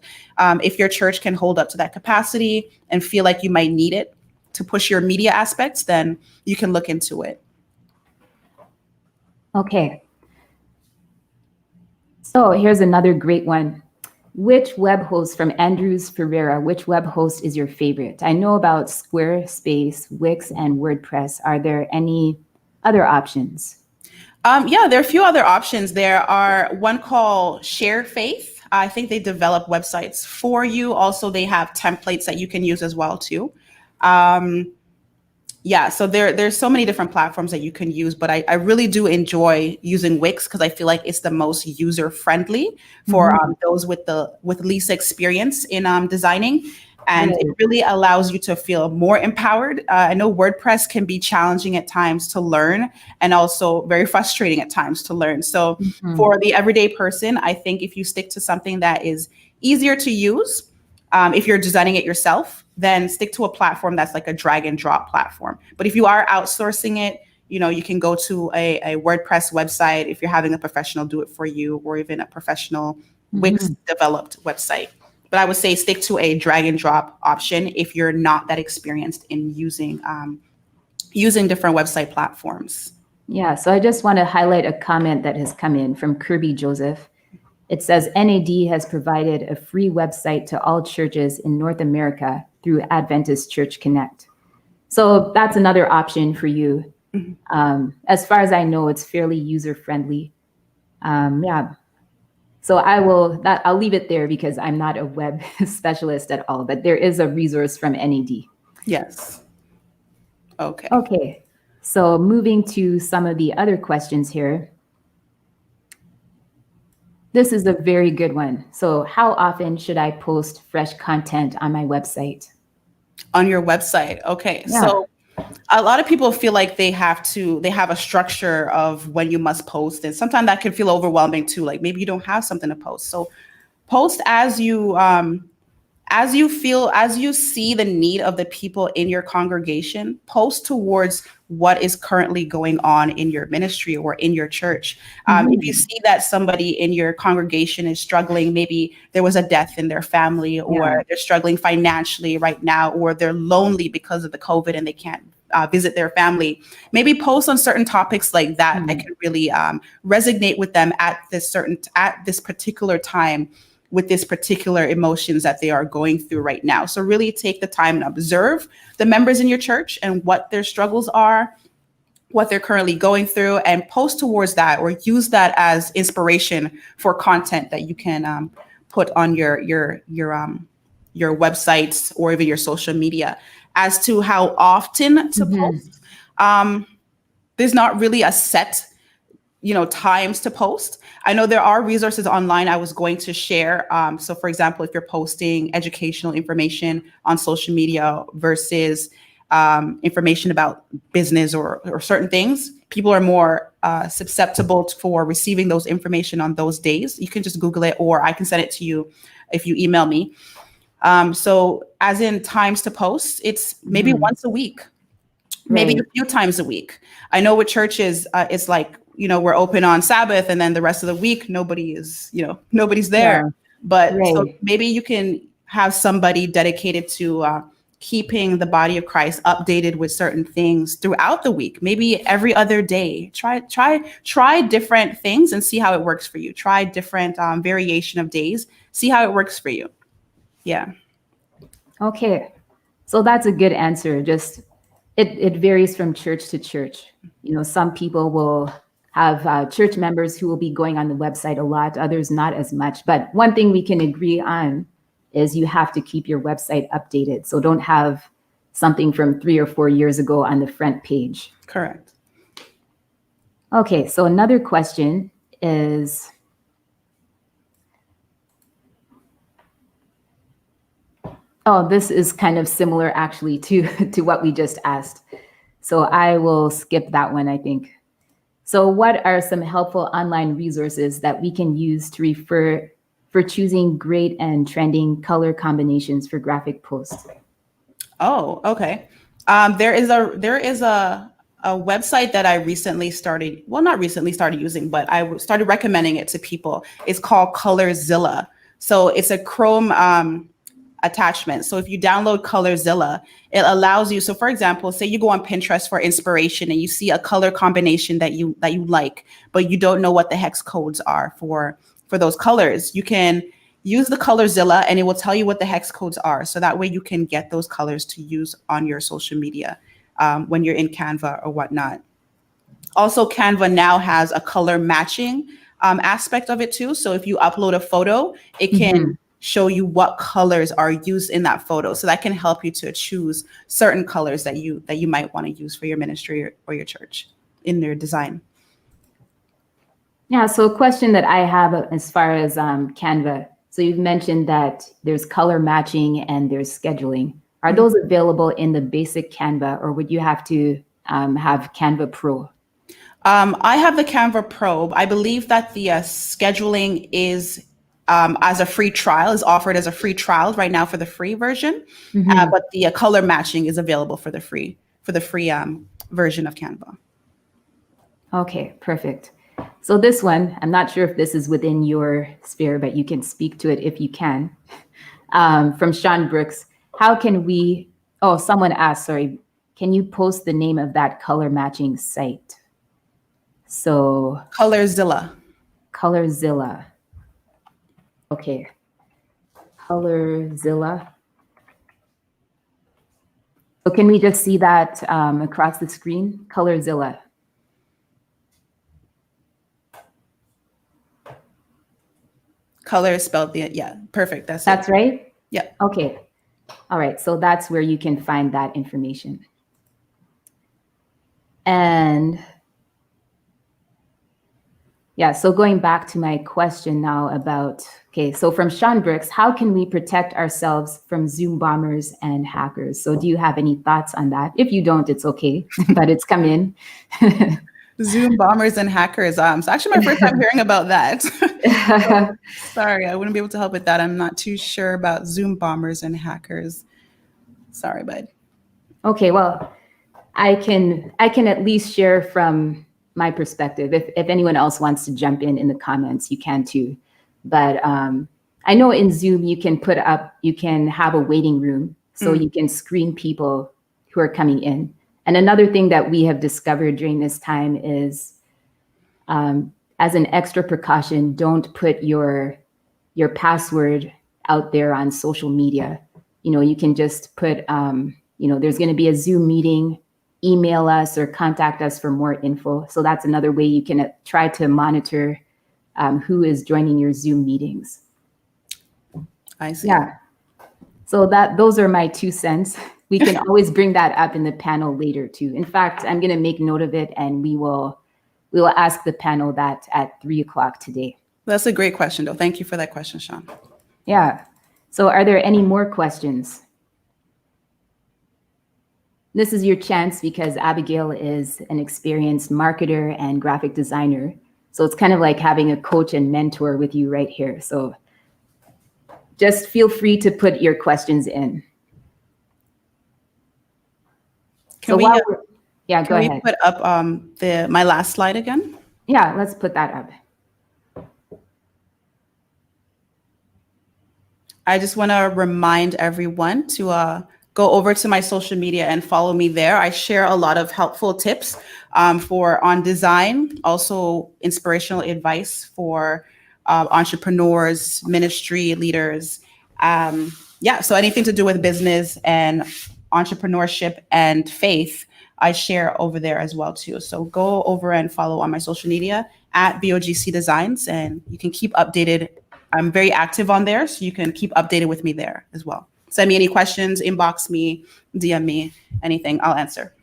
if your church can hold up to that capacity and feel like you might need it to push your media aspects, then you can look into it. Okay. So here's another great one. Which web host, from Andrews Ferreira, which web host is your favorite? I know about Squarespace, Wix, and WordPress. Are there any other options? Yeah, there are a few other options. There are one called ShareFaith. I think they develop websites for you. Also, they have templates that you can use as well too. Yeah, so there's so many different platforms that you can use, but I really do enjoy using Wix because I feel like it's the most user friendly for those with least experience in designing, and it really allows you to feel more empowered. I know WordPress can be challenging at times to learn, and also very frustrating at times to learn. So for the everyday person, I think if you stick to something that is easier to use, if you're designing it yourself, then stick to a platform that's like a drag and drop platform. But if you are outsourcing it, you can go to a WordPress website if you're having a professional do it for you, or even a professional Wix developed website. But I would say stick to a drag and drop option if you're not that experienced in using different website platforms. Yeah, so I just want to highlight a comment that has come in from Kirby Joseph. It says NAD has provided a free website to all churches in North America through Adventist Church Connect. So that's another option for you. As far as I know, it's fairly user-friendly. Yeah. So I'll leave it there because I'm not a web specialist at all, but there is a resource from NAD. Yes. Okay. Okay. So moving to some of the other questions here. This is a very good one. So how often should I post fresh content on my website? On your website. Okay. Yeah. So a lot of people feel like they have a structure of when you must post. And sometimes that can feel overwhelming too. Like maybe you don't have something to post. So post as you feel, as you see the need of the people in your congregation, post towards what is currently going on in your ministry or in your church. If you see that somebody in your congregation is struggling, maybe there was a death in their family, or Yeah. they're struggling financially right now, or they're lonely because of the COVID and they can't visit their family, maybe post on certain topics like that that can really resonate with them at this particular time, with this particular emotions that they are going through right now. So really take the time and observe the members in your church and what their struggles are, what they're currently going through, and post towards that, or use that as inspiration for content that you can put on your websites or even your social media. As to how often to post, there's not really a set times to post. I know there are resources online I was going to share. So for example, if you're posting educational information on social media versus information about business or certain things, people are more susceptible for receiving those information on those days. You can just Google it, or I can send it to you if you email me. So as in times to post, it's maybe once a week, maybe a few times a week. I know with churches, it's like, we're open on Sabbath, and then the rest of the week, nobody's there. Yeah. But Right. so maybe you can have somebody dedicated to keeping the body of Christ updated with certain things throughout the week, maybe every other day. Try different things and see how it works for you. Try different variation of days, see how it works for you. Yeah. Okay. So that's a good answer. Just it varies from church to church. Some people will have church members who will be going on the website a lot, others not as much. But one thing we can agree on is you have to keep your website updated. So don't have something from 3 or 4 years ago on the front page. Correct. Okay, so another question is, this is kind of similar actually to what we just asked. So I will skip that one, I think. So what are some helpful online resources that we can use to refer for choosing great and trending color combinations for graphic posts? Oh, okay. There is a website that I recently started, well, not recently started using, but I started recommending it to people. It's called Colorzilla. So it's a Chrome attachment. So if you download Colorzilla, it allows you. So for example, say you go on Pinterest for inspiration and you see a color combination that you like, but you don't know what the hex codes are for those colors. You can use the Colorzilla and it will tell you what the hex codes are. So that way you can get those colors to use on your social media when you're in Canva or whatnot. Also, Canva now has a color matching aspect of it too. So if you upload a photo, it can show you what colors are used in that photo. So that can help you to choose certain colors that you might want to use for your ministry or your church in their design. Yeah, so a question that I have as far as Canva. So you've mentioned that there's color matching and there's scheduling. Are those available in the basic Canva, or would you have to have Canva Pro? I have the Canva Pro. I believe that the scheduling is as a free trial, is offered as a free trial right now for the free version, but the color matching is available for the free version of Canva. Okay, perfect. So this one, I'm not sure if this is within your sphere, but you can speak to it if you can. From Sean Brooks, how can we, someone asked, sorry, can you post the name of that color matching site? So Colorzilla. Colorzilla. Okay. Colorzilla. So can we just see that across the screen? Colorzilla. Color is spelled perfect. That's right? Yeah. Okay. All right. So that's where you can find that information. And Yeah, so going back to my question now about, okay, so from Sean Brooks, how can we protect ourselves from Zoom bombers and hackers? So do you have any thoughts on that? If you don't, it's okay, but it's come in. Zoom bombers and hackers. It's actually my first time hearing about that. So, sorry, I wouldn't be able to help with that. I'm not too sure about Zoom bombers and hackers. Sorry, bud. Okay, well, I can at least share from my perspective. If anyone else wants to jump in the comments, you can too. But I know in Zoom you can have a waiting room, so you can screen people who are coming in. And another thing that we have discovered during this time is, as an extra precaution, don't put your password out there on social media. You can just put, there's going to be a Zoom meeting, email us or contact us for more info. So that's another way you can try to monitor who is joining your Zoom meetings. I see. Yeah. So those are my 2 cents. We can always bring that up in the panel later too. In fact, I'm going to make note of it, and we will ask the panel that at 3:00 today. That's a great question, though. Thank you for that question, Sean. Yeah. So are there any more questions? This is your chance because Abigail is an experienced marketer and graphic designer. So it's kind of like having a coach and mentor with you right here. So just feel free to put your questions in. Can we go can we ahead. put up my last slide again? Yeah, let's put that up. I just want to remind everyone to go over to my social media and follow me there. I share a lot of helpful tips on design, also inspirational advice for entrepreneurs, ministry leaders. So anything to do with business and entrepreneurship and faith, I share over there as well too. So go over and follow on my social media at BOGC Designs, and you can keep updated. I'm very active on there, so you can keep updated with me there as well. Send me any questions, inbox me, DM me, anything, I'll answer.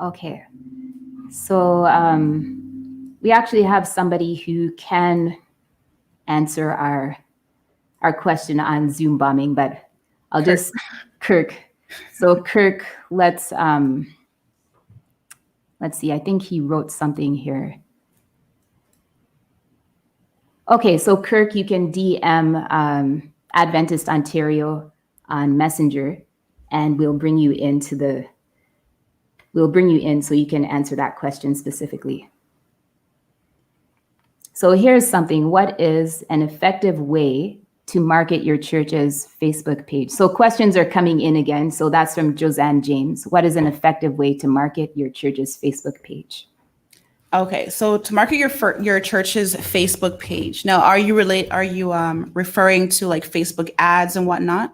Okay. So we actually have somebody who can answer our question on Zoom bombing, but I'll just, Kirk. So Kirk, let's see, I think he wrote something here. Okay, so Kirk, you can DM Adventist Ontario on Messenger, and we'll bring you in so you can answer that question specifically. So here's something. What is an effective way to market your church's Facebook page? So questions are coming in again. So that's from Josanne James. What is an effective way to market your church's Facebook page? Okay, so to market your church's Facebook page. Now, are you referring to like Facebook ads and whatnot?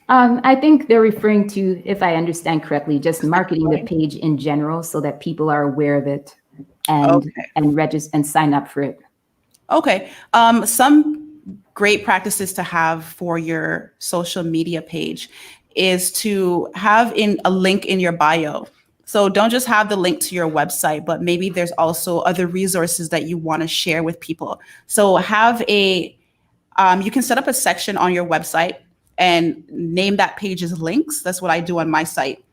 I think they're referring to, if I understand correctly, just marketing the page in general so that people are aware of it and register and sign up for it. Okay. Some great practices to have for your social media page is to have a link in your bio. So don't just have the link to your website, but maybe there's also other resources that you want to share with people. So you can set up a section on your website and name that page as links. That's what I do on my site.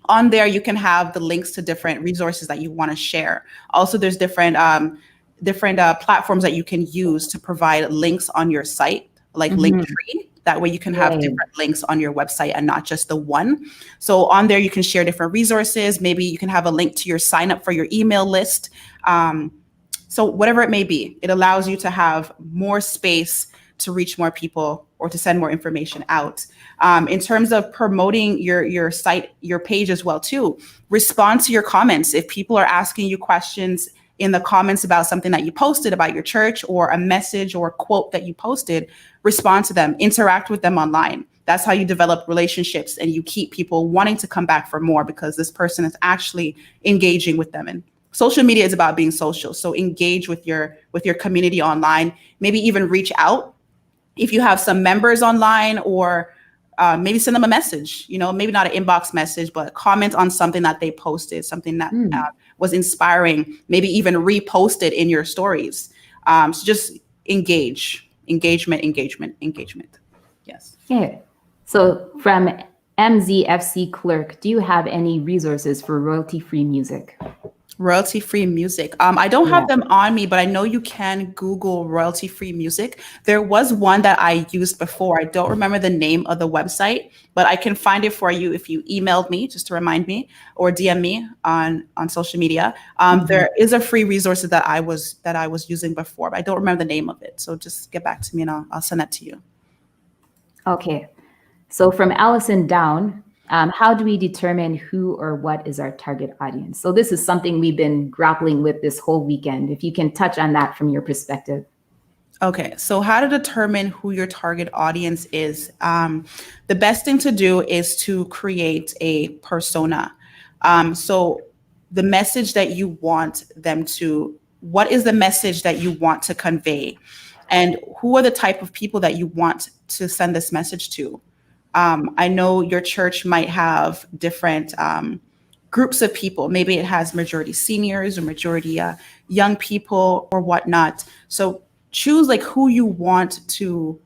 On there, you can have the links to different resources that you want to share. Also, there's different platforms that you can use to provide links on your site, like Linktree. That way you can have different links on your website and not just the one. So on there, you can share different resources. Maybe you can have a link to your sign up for your email list. So whatever it may be, it allows you to have more space to reach more people or to send more information out. In terms of promoting your site, your page as well too, respond to your comments. If people are asking you questions in the comments about something that you posted about your church or a message or a quote that you posted, respond to them, interact with them online. That's how you develop relationships and you keep people wanting to come back for more because this person is actually engaging with them. And social media is about being social. So engage with your community online, maybe even reach out. If you have some members online or maybe send them a message, maybe not an inbox message, but comment on something that they posted, something that was inspiring, maybe even repost it in your stories. So just engagement. Yes. Yeah. So from MZFC Clerk, do you have any resources for royalty-free music? Royalty-free music. I don't Yeah. have them on me, but I know you can Google royalty-free music. There was one that I used before. I don't remember the name of the website, but I can find it for you if you emailed me, just to remind me, or DM me on social media. There is a free resource that I was using before, but I don't remember the name of it. So just get back to me and I'll send that to you. Okay. So from Allison Down, how do we determine who or what is our target audience? So this is something we've been grappling with this whole weekend. If you can touch on that from your perspective. Okay, so how to determine who your target audience is. The best thing to do is to create a persona. So the message that you want them to, what is the message that you want to convey? And who are the type of people that you want to send this message to? I know your church might have different groups of people. Maybe it has majority seniors or majority young people or whatnot. So choose like who you want to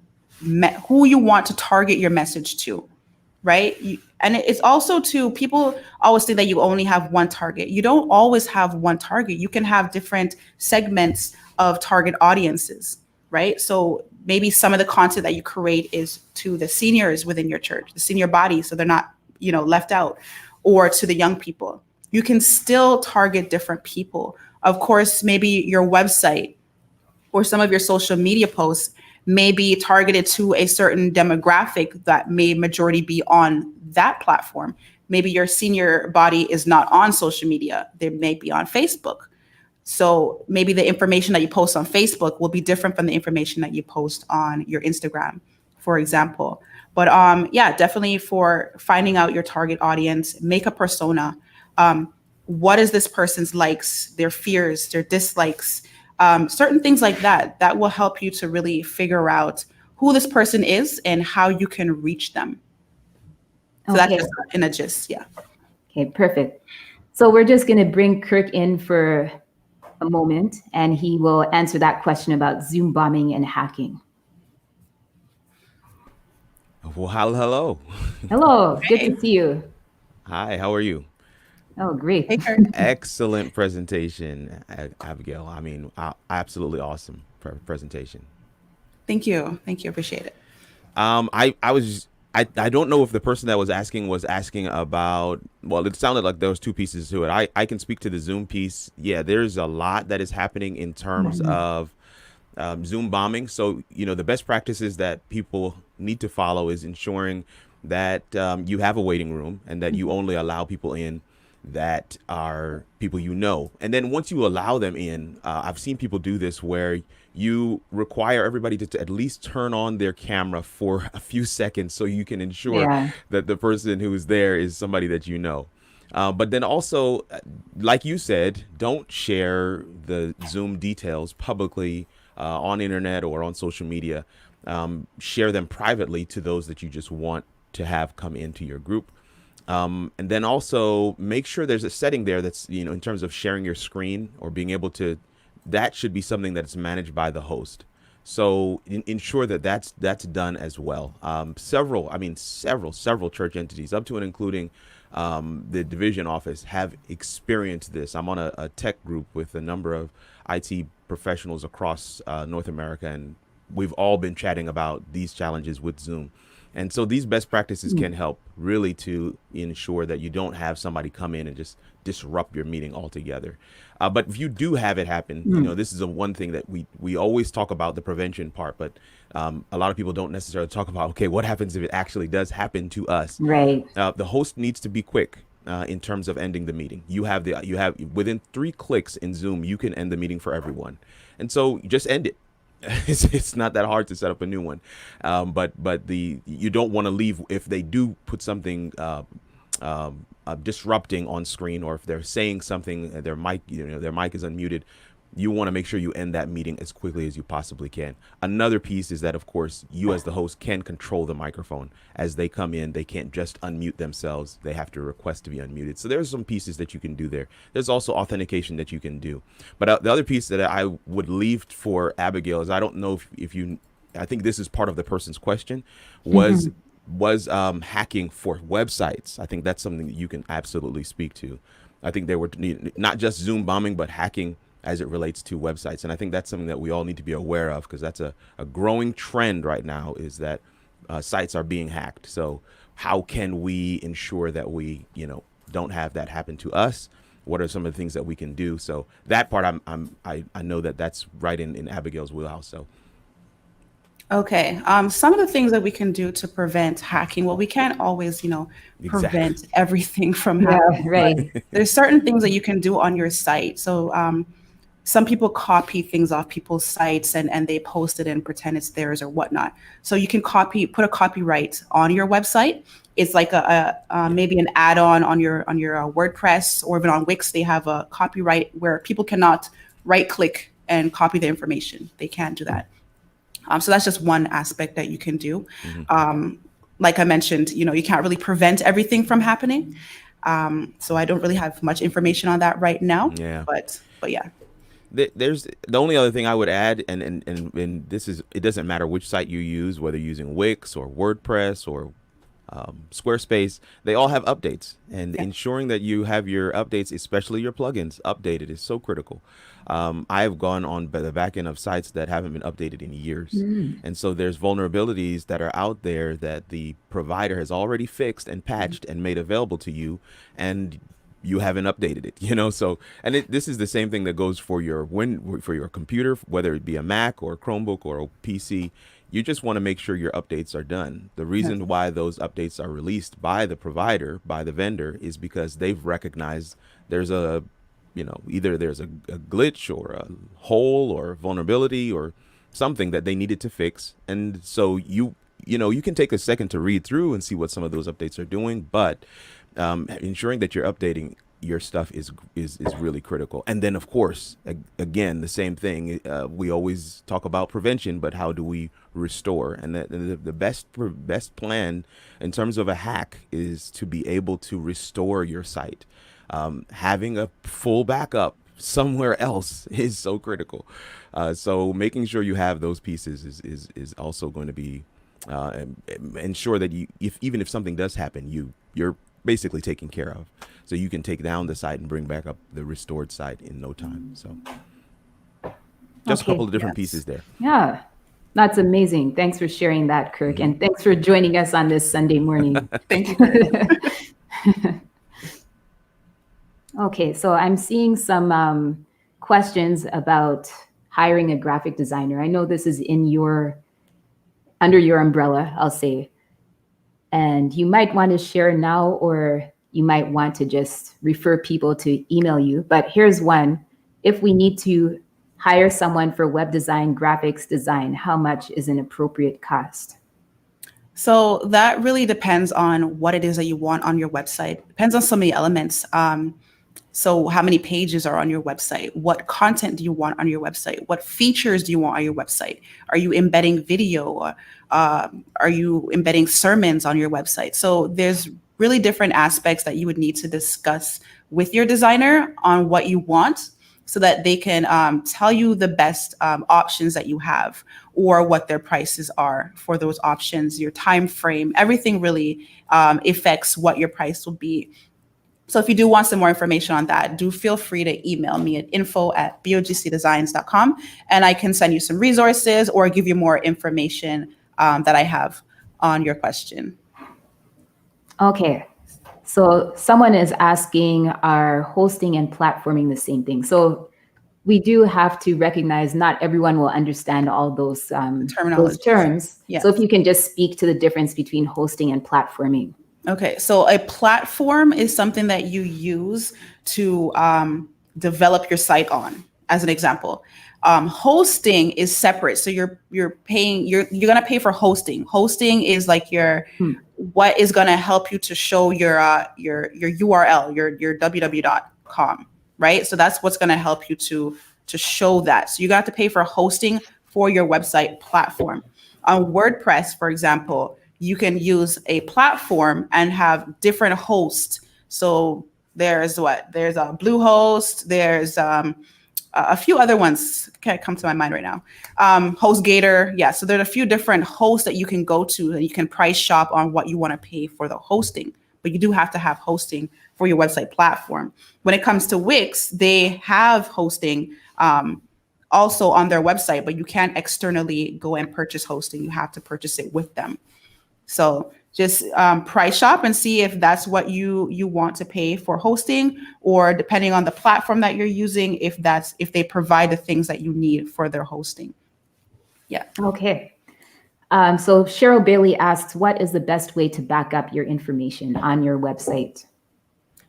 target your message to, right? And it's also to people always think that you only have one target. You don't always have one target. You can have different segments of target audiences, right? So maybe some of the content that you create is to the seniors within your church, the senior body, so they're not, left out, or to the young people. You can still target different people. Of course, maybe your website or some of your social media posts may be targeted to a certain demographic that may majority be on that platform. Maybe your senior body is not on social media. They may be on Facebook. So maybe the information that you post on Facebook will be different from the information that you post on your Instagram, for example. But yeah, definitely for finding out your target audience, make a persona. What is this person's likes, their fears, their dislikes, certain things like that. That will help you to really figure out who this person is and how you can reach them. So that's just in a gist, yeah. Okay, perfect. So we're just going to bring Kirk in for a moment, and he will answer that question about Zoom bombing and hacking. Well, hello. Hello, good to see you. Hi, how are you? Oh, great. Hey, Kirk. Excellent presentation, Abigail. I mean, absolutely awesome presentation. Thank you. Appreciate it. I don't know if the person that was asking about, well, it sounded like there was two pieces to it. I can speak to the Zoom piece. Yeah, there's a lot that is happening in terms of Zoom bombing. So, the best practices that people need to follow is ensuring that you have a waiting room and that you only allow people in that are people and then once you allow them in, I've seen people do this where you require everybody to at least turn on their camera for a few seconds so you can ensure that the person who is there is somebody that but then also, like you said, don't share the Zoom details publicly on internet or on social media. Share them privately to those that you just want to have come into your group. And then also make sure there's a setting there that's, in terms of sharing your screen or being able to, that should be something that's managed by the host. So ensure that that's done as well. Several church entities, up to and including the division office, have experienced this. I'm on a tech group with a number of IT professionals across North America, and we've all been chatting about these challenges with Zoom. And so these best practices can help really to ensure that you don't have somebody come in and just disrupt your meeting altogether. But if you do have it happen, this is one thing that we always talk about, the prevention part, but a lot of people don't necessarily talk about, okay, what happens if it actually does happen to us? Right. The host needs to be quick in terms of ending the meeting. You have within 3 clicks in Zoom, you can end the meeting for everyone. And so just end it. It's not that hard to set up a new one, but you don't want to leave if they do put something disrupting on screen, or if they're saying something, their mic is unmuted. you want to make sure you end that meeting as quickly as you possibly can. Another piece is that, of course, you as the host can control the microphone. As they come in, they can't just unmute themselves. They have to request to be unmuted. So there's some pieces that you can do there. There's also authentication that you can do. But the other piece that I would leave for Abigail is, I don't know if you, I think this is part of the person's question, was hacking for websites. I think that's something that you can absolutely speak to. I think they were not just Zoom bombing, but hacking as it relates to websites. And I think that's something that we all need to be aware of, because that's a growing trend right now, is that sites are being hacked. So how can we ensure that we, don't have that happen to us? What are some of the things that we can do? So that part, I know that that's right in Abigail's wheelhouse. So. Okay. Some of the things that we can do to prevent hacking. Well, we can't always, prevent everything from happening. Right. There's certain things that you can do on your site. So some people copy things off people's sites and they post it and pretend it's theirs or whatnot. So you can put a copyright on your website. It's like maybe an add-on on your WordPress, or even on Wix. They have a copyright where people cannot right-click and copy the information. They can't do that. So that's just one aspect that you can do. Like I mentioned, you can't really prevent everything from happening. So I don't really have much information on that right now. Yeah. But yeah. There's the only other thing I would add, and this is, it doesn't matter which site you use, whether you're using Wix or WordPress or Squarespace, they all have updates, and ensuring that you have your updates, especially your plugins, updated is so critical. I've gone on the back end of sites that haven't been updated in years. And so there's vulnerabilities that are out there that the provider has already fixed and patched and made available to you, and you haven't updated it, so, and this is the same thing that goes for your computer, whether it be a Mac or a Chromebook or a PC. You just want to make sure your updates are done. The reason why those updates are released by the provider, by the vendor, is because they've recognized there's a, either there's a glitch or a hole or vulnerability or something that they needed to fix. And so you can take a second to read through and see what some of those updates are doing, but ensuring that you're updating your stuff is really critical. And then, of course, again, the same thing. We always talk about prevention, but how do we restore? And the best plan in terms of a hack is to be able to restore your site. Having a full backup somewhere else is so critical. So making sure you have those pieces is also going to be ensure that even if something does happen, you're basically taken care of, so you can take down the site and bring back up the restored site in no time. So just a couple of different pieces there. Yeah, that's amazing. Thanks for sharing that, Kirk. And thanks for joining us on this Sunday morning. Thank you. Okay, so I'm seeing some questions about hiring a graphic designer. I know this is under your umbrella, I'll say. And you might want to share now, or you might want to just refer people to email you. But here's one. If we need to hire someone for web design, graphics design, how much is an appropriate cost? So that really depends on what it is that you want on your website. Depends on so many elements. So how many pages are on your website? What content do you want on your website? What features do you want on your website? Are you embedding video? Are you embedding sermons on your website? So there's really different aspects that you would need to discuss with your designer on what you want, so that they can tell you the best options that you have, or what their prices are for those options, your time frame. Everything really affects what your price will be. So if you do want some more information on that, do feel free to email me at info@bogcdesigns.com, and I can send you some resources or give you more information that I have on your question. Okay, so someone is asking, are hosting and platforming the same thing? So we do have to recognize not everyone will understand all those terms. Yes. So if you can just speak to the difference between hosting and platforming. Okay, so a platform is something that you use to develop your site on, as an example. Hosting is separate, so you're gonna pay for hosting. Hosting is like what is gonna help you to show your URL, your www.com, right? So that's what's gonna help you to to show that. So you got to pay for hosting for your website platform. On WordPress, for example, you can use a platform and have different hosts. So there's a Bluehost, there's a few other ones can't come to my mind right now. HostGator, yeah. So there's a few different hosts that you can go to, and you can price shop on what you want to pay for the hosting. But you do have to have hosting for your website platform. When it comes to Wix, they have hosting also on their website, but you can't externally go and purchase hosting. You have to purchase it with them. So just price shop and see if that's what you want to pay for hosting, or depending on the platform that you're using, if they provide the things that you need for their hosting. Yeah. Okay. So Cheryl Bailey asks, what is the best way to back up your information on your website?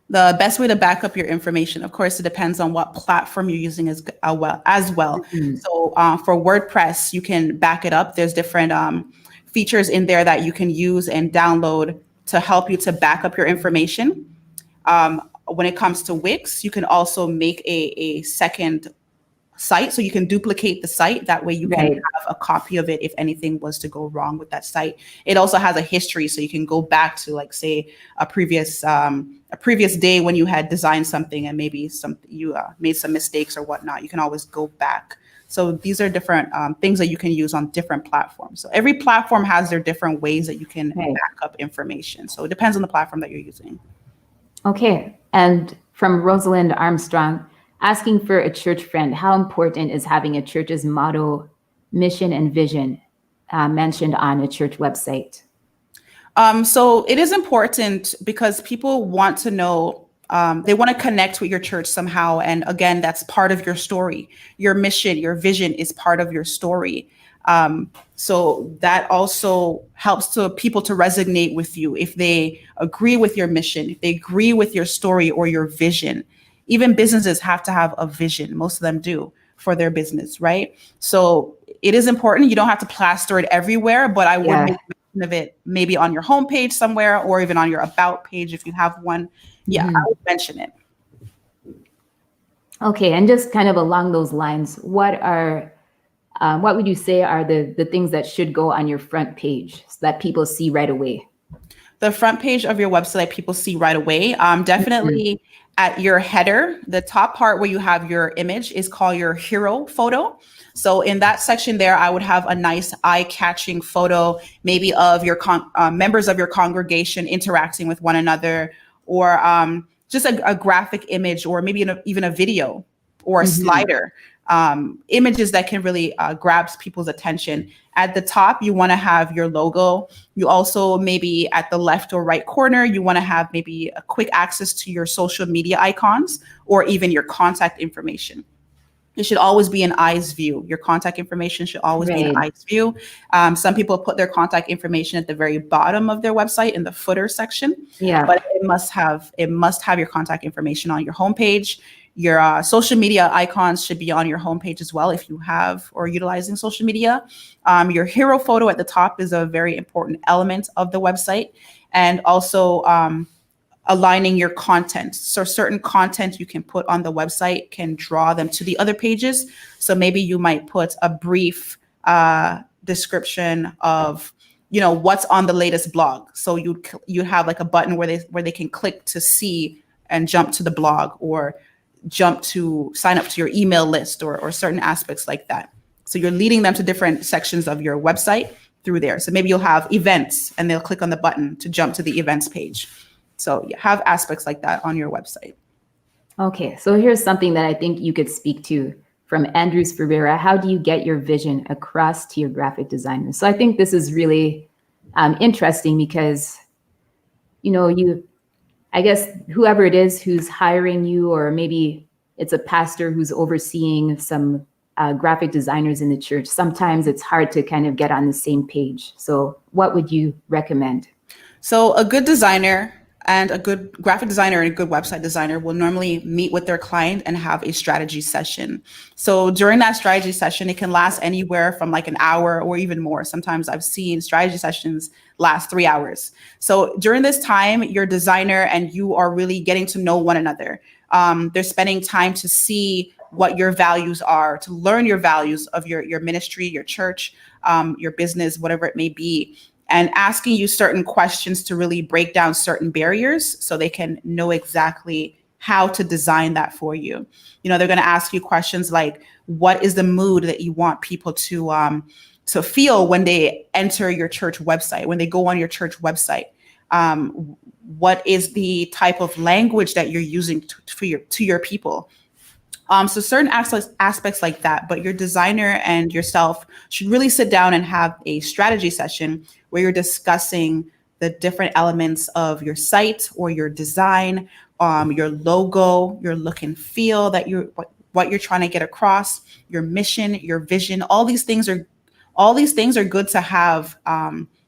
The best way to back up your information, of course, it depends on what platform you're using as well. Mm-hmm. So for WordPress, you can back it up. There's different features in there that you can use and download to help you to back up your information. When it comes to Wix, you can also make a second site, so you can duplicate the site. That way you can Right. have a copy of it if anything was to go wrong with that site. It also has a history, so you can go back to, like, say, a previous day when you had designed something and maybe you made some mistakes or whatnot. You can always go back. So these are different things that you can use on different platforms. So every platform has their different ways that you can Right. back up information. So it depends on the platform that you're using. Okay. And from Rosalind Armstrong, asking for a church friend, how important is having a church's motto, mission, and vision mentioned on a church website? So it is important because people want to know, they want to connect with your church somehow. And again, that's part of your story. Your mission, your vision is part of your story. So that also helps to people to resonate with you if they agree with your mission, if they agree with your story or your vision. Even businesses have to have a vision. Most of them do for their business, right? So it is important. You don't have to plaster it everywhere, but I would Yeah. make mention of it maybe on your homepage somewhere, or even on your about page if you have one. Yeah, Mhm. I would mention it. Okay, and just kind of along those lines, what would you say are the things that should go on your front page so that people see right away? The front page of your website, people see right away. Definitely at your header, the top part where you have your image is called your hero photo. So in that section there, I would have a nice eye-catching photo, maybe of your members of your congregation interacting with one another, or just a graphic image, or maybe even a video or a slider. Images that can really grab people's attention. At the top, you want to have your logo. You also, maybe at the left or right corner, you want to have maybe a quick access to your social media icons, or even your contact information. It should always be an eyes view. Your contact information should always be an Right. eyes view. Some people put their contact information at the very bottom of their website in the footer section, Yeah. but it must have your contact information on your homepage. Your social media icons should be on your homepage as well if you have or utilizing social media. Your hero photo at the top is a very important element of the website, and also aligning your content. So certain content you can put on the website can draw them to the other pages. So maybe you might put a brief description of, what's on the latest blog. So you have like a button where they can click to see and jump to the blog, or jump to sign up to your email list, or certain aspects like that. So you're leading them to different sections of your website through there. So maybe you'll have events and they'll click on the button to jump to the events page. So you have aspects like that on your website. Okay, so here's something that I think you could speak to from Andrews Ferreira. How do you get your vision across to your graphic designers? So I think this is really interesting because, I guess whoever it is who's hiring you, or maybe it's a pastor who's overseeing some graphic designers in the church, sometimes it's hard to kind of get on the same page. So what would you recommend? So a good designer and a good graphic designer and a good website designer will normally meet with their client and have a strategy session. So during that strategy session, it can last anywhere from like an hour or even more. Sometimes I've seen strategy sessions last 3 hours. So during this time, your designer and you are really getting to know one another. They're spending time to see what your values are, to learn your values of your ministry, your church, your business, whatever it may be, and asking you certain questions to really break down certain barriers so they can know exactly how to design that for you. They're going to ask you questions like, what is the mood that you want people to feel when they enter your church website, when they go on your church website? What is the type of language that you're using to your people? So certain aspects like that, but your designer and yourself should really sit down and have a strategy session where you're discussing the different elements of your site or your design, your logo, your look and feel, that what you're trying to get across, your mission, your vision. All these things are good to have,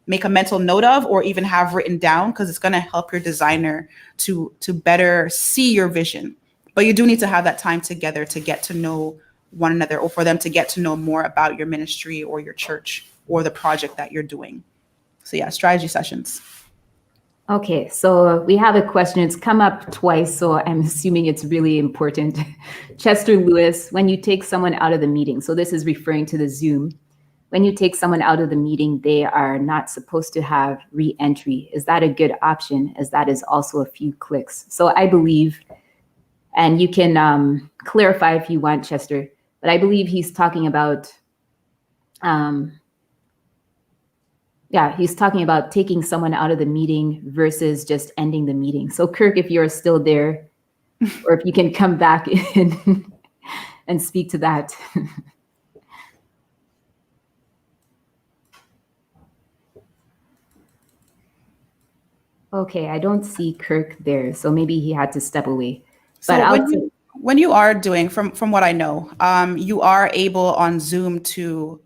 make a mental note of, or even have written down, because it's going to help your designer to better see your vision. But you do need to have that time together to get to know one another, or for them to get to know more about your ministry or your church or the project that you're doing. So yeah, strategy sessions. Okay, so we have a question. It's come up twice, so I'm assuming it's really important. Chester Lewis, when you take someone out of the meeting, so this is referring to the Zoom. When you take someone out of the meeting, they are not supposed to have re-entry. Is that a good option, as that is also a few clicks? So I believe, and you can clarify if you want, Chester, but I believe he's talking about, he's talking about taking someone out of the meeting versus just ending the meeting. So Kirk, if you're still there, or if you can come back in and speak to that. Okay, I don't see Kirk there, so maybe he had to step away. But So when you are doing, from what I know, you are able on Zoom to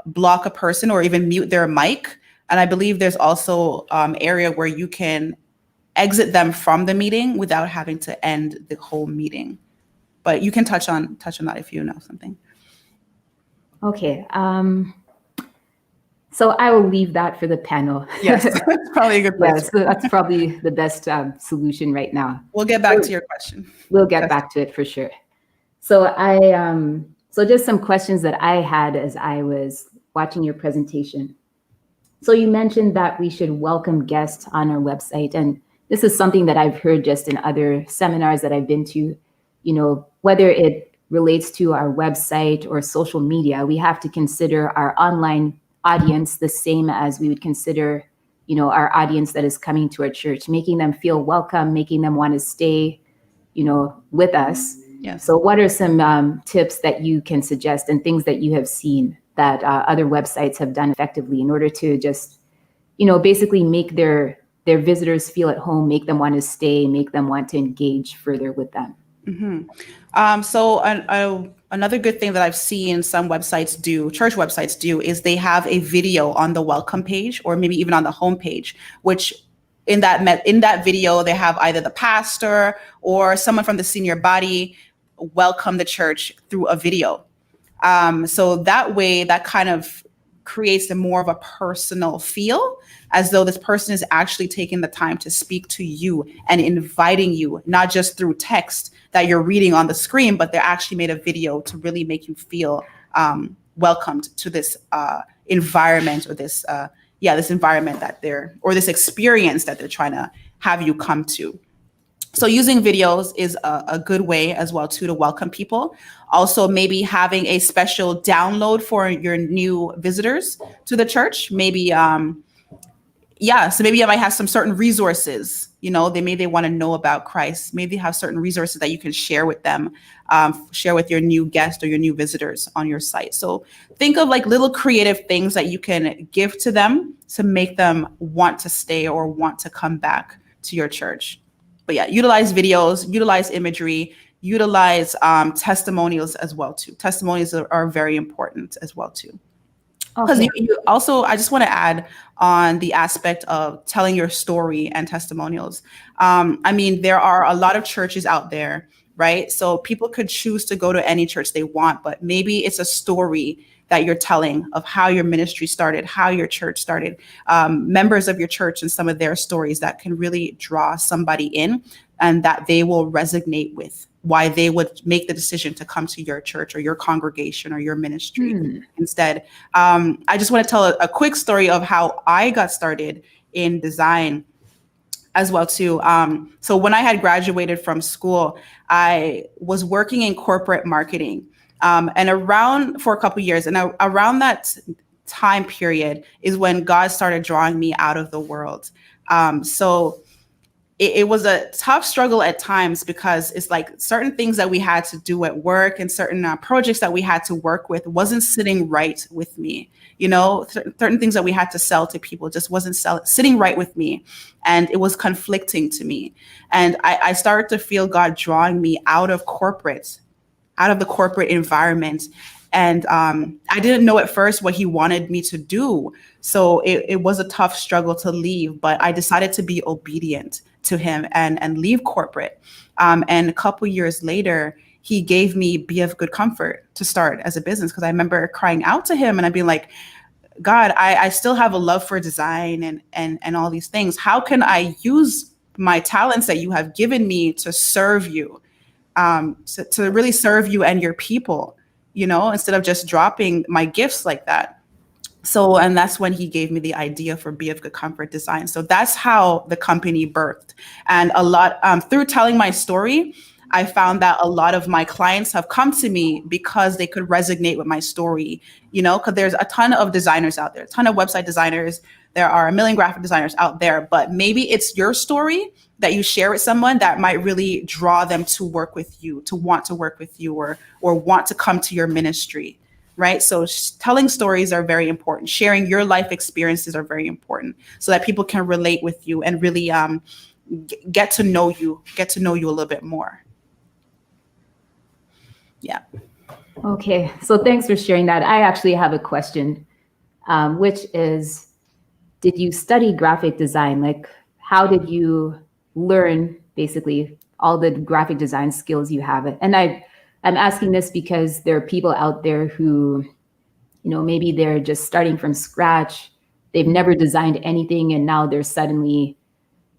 block a person or even mute their mic. And I believe there's also area where you can exit them from the meeting without having to end the whole meeting. But you can touch on that if you know something. Okay. So I will leave that for the panel. Yes, that's probably a good place. So that's probably the best solution right now. We'll get back to your question. We'll get back to it for sure. So so just some questions that I had as I was watching your presentation. So you mentioned that we should welcome guests on our website, and this is something that I've heard just in other seminars that I've been to. Whether it relates to our website or social media, we have to consider our online audience the same as we would consider, our audience that is coming to our church, making them feel welcome, making them want to stay, with us. Yes. So what are some tips that you can suggest and things that you have seen that other websites have done effectively in order to just, basically make their visitors feel at home, make them want to stay, make them want to engage further with them? Mm-hmm. So another good thing that I've seen some websites do, church websites do, is they have a video on the welcome page, or maybe even on the homepage, which in that video, they have either the pastor or someone from the senior body welcome the church through a video. So that way, that kind of creates more of a personal feel, as though this person is actually taking the time to speak to you and inviting you, not just through text that you're reading on the screen, but they actually made a video to really make you feel welcomed to this environment, or this environment this experience that they're trying to have you come to. So using videos is a good way as well too to welcome people. Also, maybe having a special download for your new visitors to the church. Maybe, so maybe you might have some certain resources. They want to know about Christ. Maybe have certain resources that you can share with them, share with your new guest or your new visitors on your site. So think of like little creative things that you can give to them to make them want to stay or want to come back to your church. But yeah, utilize videos, utilize imagery, utilize testimonials as well too. Testimonials are very important as well too. Because you also, I just want to add on the aspect of telling your story and testimonials. There are a lot of churches out there, right? So people could choose to go to any church they want, but maybe it's a story that you're telling of how your ministry started, how your church started, members of your church and some of their stories that can really draw somebody in and that they will resonate with why they would make the decision to come to your church or your congregation or your ministry instead. I just want to tell a quick story of how I got started in design as well too. So when I had graduated from school, I was working in corporate marketing, and around for a couple of years, and around that time period is when God started drawing me out of the world. So it was a tough struggle at times, because it's like certain things that we had to do at work and certain projects that we had to work with wasn't sitting right with me. Certain things that we had to sell to people just wasn't sitting right with me. And it was conflicting to me. And I started to feel God drawing me out of the corporate environment. And I didn't know at first what he wanted me to do. So it was a tough struggle to leave, but I decided to be obedient to him and leave corporate. And a couple years later, he gave me Be of Good Comfort to start as a business, because I remember crying out to him and I'd be like, God, I still have a love for design and all these things. How can I use my talents that you have given me to serve you, to really serve you and your people, instead of just dropping my gifts like that? So, and that's when he gave me the idea for Be of Good Comfort Design. So that's how the company birthed. And a lot through telling my story, I found that a lot of my clients have come to me because they could resonate with my story, because there's a ton of designers out there, a ton of website designers. There are a million graphic designers out there, but maybe it's your story that you share with someone that might really draw them to work with you, to want to work with you, or want to come to your ministry. Right. So telling stories are very important. Sharing your life experiences are very important, so that people can relate with you and really get to know you a little bit more. Yeah. Okay. So thanks for sharing that. I actually have a question, which is, did you study graphic design? Like, how did you learn basically all the graphic design skills you have? And I'm asking this because there are people out there who, maybe they're just starting from scratch. They've never designed anything, and now they're suddenly,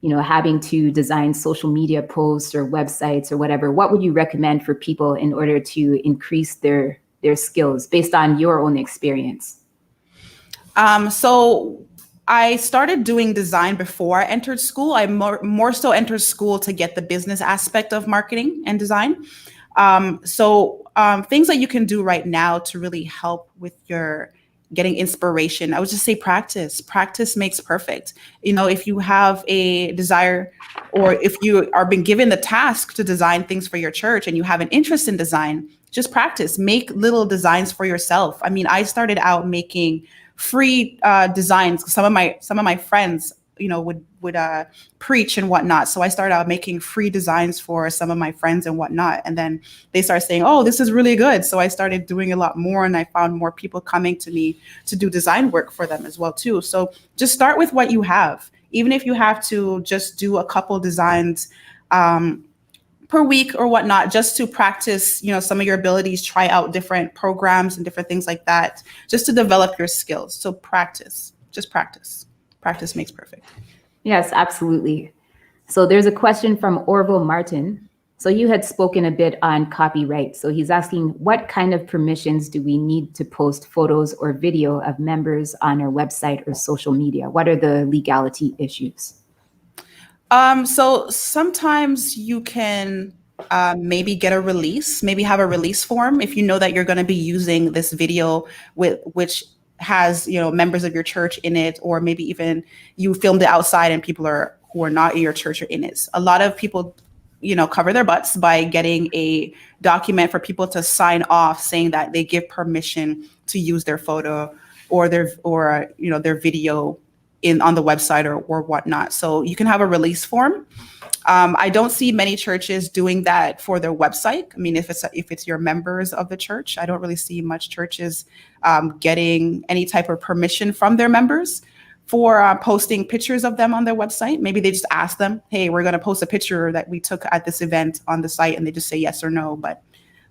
having to design social media posts or websites or whatever. What would you recommend for people in order to increase their skills based on your own experience? So I started doing design before I entered school. I more so entered school to get the business aspect of marketing and design. So things that you can do right now to really help with your getting inspiration, I would just say practice. Practice makes perfect. If you have a desire, or if you are being given the task to design things for your church and you have an interest in design, just practice. Make little designs for yourself. I mean, I started out making free designs. Some of my friends, would preach and whatnot. So I started out making free designs for some of my friends and whatnot. And then they started saying, oh, this is really good. So I started doing a lot more, and I found more people coming to me to do design work for them as well too. So just start with what you have. Even if you have to just do a couple designs per week or whatnot, just to practice, some of your abilities, try out different programs and different things like that, just to develop your skills. So practice, just practice. Practice makes perfect. Yes, absolutely. So there's a question from Orville Martin. So you had spoken a bit on copyright. So he's asking, what kind of permissions do we need to post photos or video of members on our website or social media? What are the legality issues? So sometimes you can maybe get a release, maybe have a release form if you know that you're going to be using this video which has members of your church in it, or maybe even you filmed it outside and people who are not in your church are in it. A lot of people cover their butts by getting a document for people to sign off saying that they give permission to use their photo or their video on the website or whatnot. So you can have a release form. I don't see many churches doing that for their website. I mean, if it's your members of the church, I don't really see much churches getting any type of permission from their members for posting pictures of them on their website. Maybe they just ask them, hey, we're going to post a picture that we took at this event on the site, and they just say yes or no.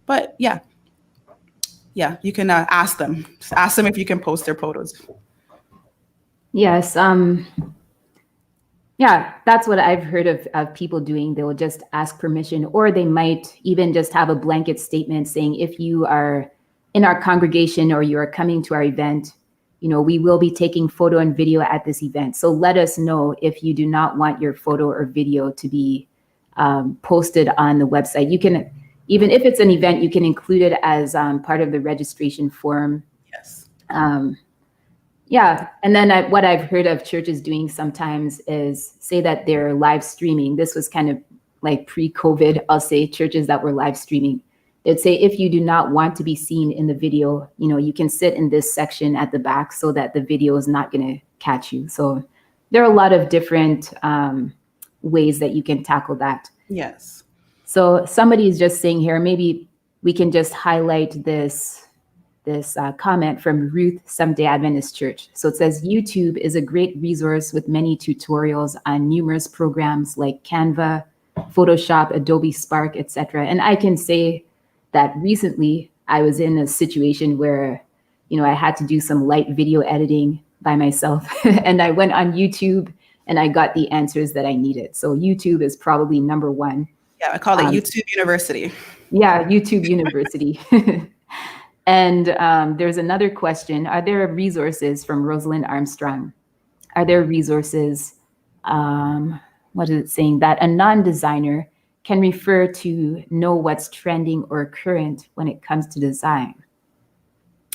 But yeah, you can ask them if you can post their photos. Yes. Yeah, that's what I've heard of people doing. They'll just ask permission, or they might even just have a blanket statement saying, if you are in our congregation or you are coming to our event, we will be taking photo and video at this event. So let us know if you do not want your photo or video to be posted on the website. You can, even if it's an event, you can include it as part of the registration form. Yes. Yeah. And then what I've heard of churches doing sometimes is say that they're live streaming. This was kind of like pre-COVID, I'll say, churches that were live streaming. They'd say, if you do not want to be seen in the video, you can sit in this section at the back so that the video is not going to catch you. So there are a lot of different ways that you can tackle that. Yes. So somebody is just saying here, maybe we can just highlight this comment from Ruth Seventh-day Adventist Church. So it says, YouTube is a great resource with many tutorials on numerous programs like Canva, Photoshop, Adobe Spark, etc. And I can say that recently I was in a situation where, I had to do some light video editing by myself. And I went on YouTube and I got the answers that I needed. So YouTube is probably number one. Yeah, I call it YouTube University. Yeah, YouTube University. And there's another question. Are there resources from Rosalind Armstrong? Are there resources, what is it saying, that a non-designer can refer to know what's trending or current when it comes to design?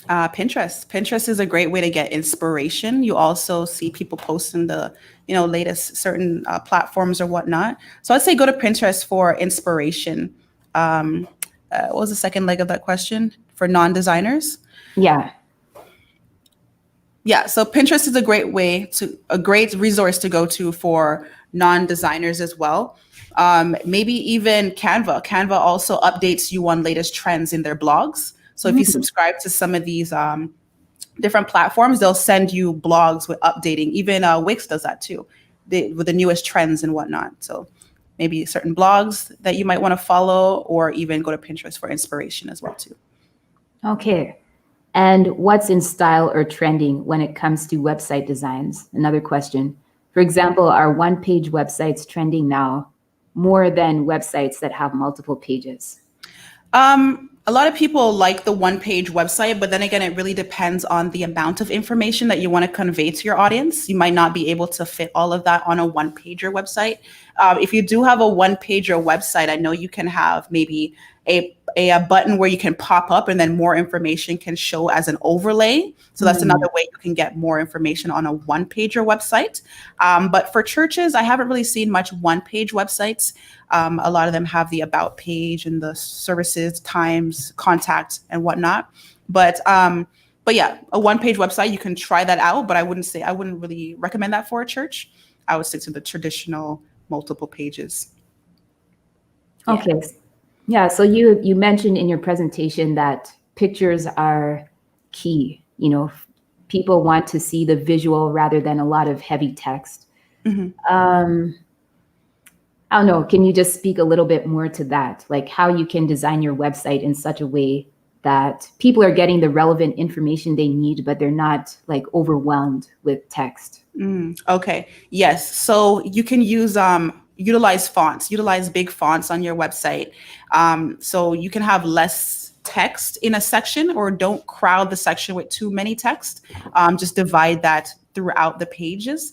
Pinterest. Pinterest is a great way to get inspiration. You also see people posting the, latest certain platforms or whatnot. So I'd say go to Pinterest for inspiration. What was the second leg of that question? For non-designers? Yeah. Yeah, so Pinterest is a great resource to go to for non-designers as well. Maybe even Canva. Canva also updates you on latest trends in their blogs. So if you subscribe to some of these different platforms, they'll send you blogs with updating. Even Wix does that too, with the newest trends and whatnot. So maybe certain blogs that you might want to follow, or even go to Pinterest for inspiration as well too. Okay. And what's in style or trending when it comes to website designs? Another question. For example, are one-page websites trending now more than websites that have multiple pages? A lot of people like the one-page website, but then again, it really depends on the amount of information that you want to convey to your audience. You might not be able to fit all of that on a one-pager website. If you do have a one-pager website, I know you can have maybe a button where you can pop up and then more information can show as an overlay. So that's another way you can get more information on a one-pager website. But for churches, I haven't really seen much one-page websites. A lot of them have the about page and the services, times, contact, and whatnot. But yeah, a one-page website, you can try that out, but I wouldn't really recommend that for a church. I would stick to the traditional multiple pages. Yeah. Okay. Yeah, so you mentioned in your presentation that pictures are key. People want to see the visual rather than a lot of heavy text. Mm-hmm. I don't know, can you just speak a little bit more to that? Like how you can design your website in such a way that people are getting the relevant information they need, but they're not like overwhelmed with text. Okay. Yes. So you can utilize fonts, utilize big fonts on your website. So you can have less text in a section, or don't crowd the section with too many text. Just divide that throughout the pages.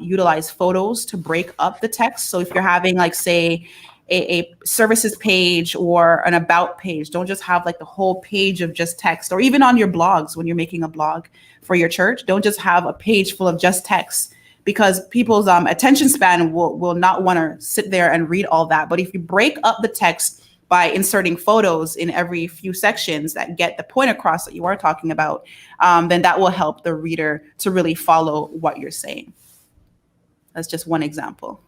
Utilize photos to break up the text. So if you're having, like, say, a services page or an about page, don't just have like the whole page of just text. Or even on your blogs, when you're making a blog for your church, don't just have a page full of just text, because people's attention span will not want to sit there and read all that. But if you break up the text by inserting photos in every few sections that get the point across that you are talking about, then that will help the reader to really follow what you're saying. That's just one example.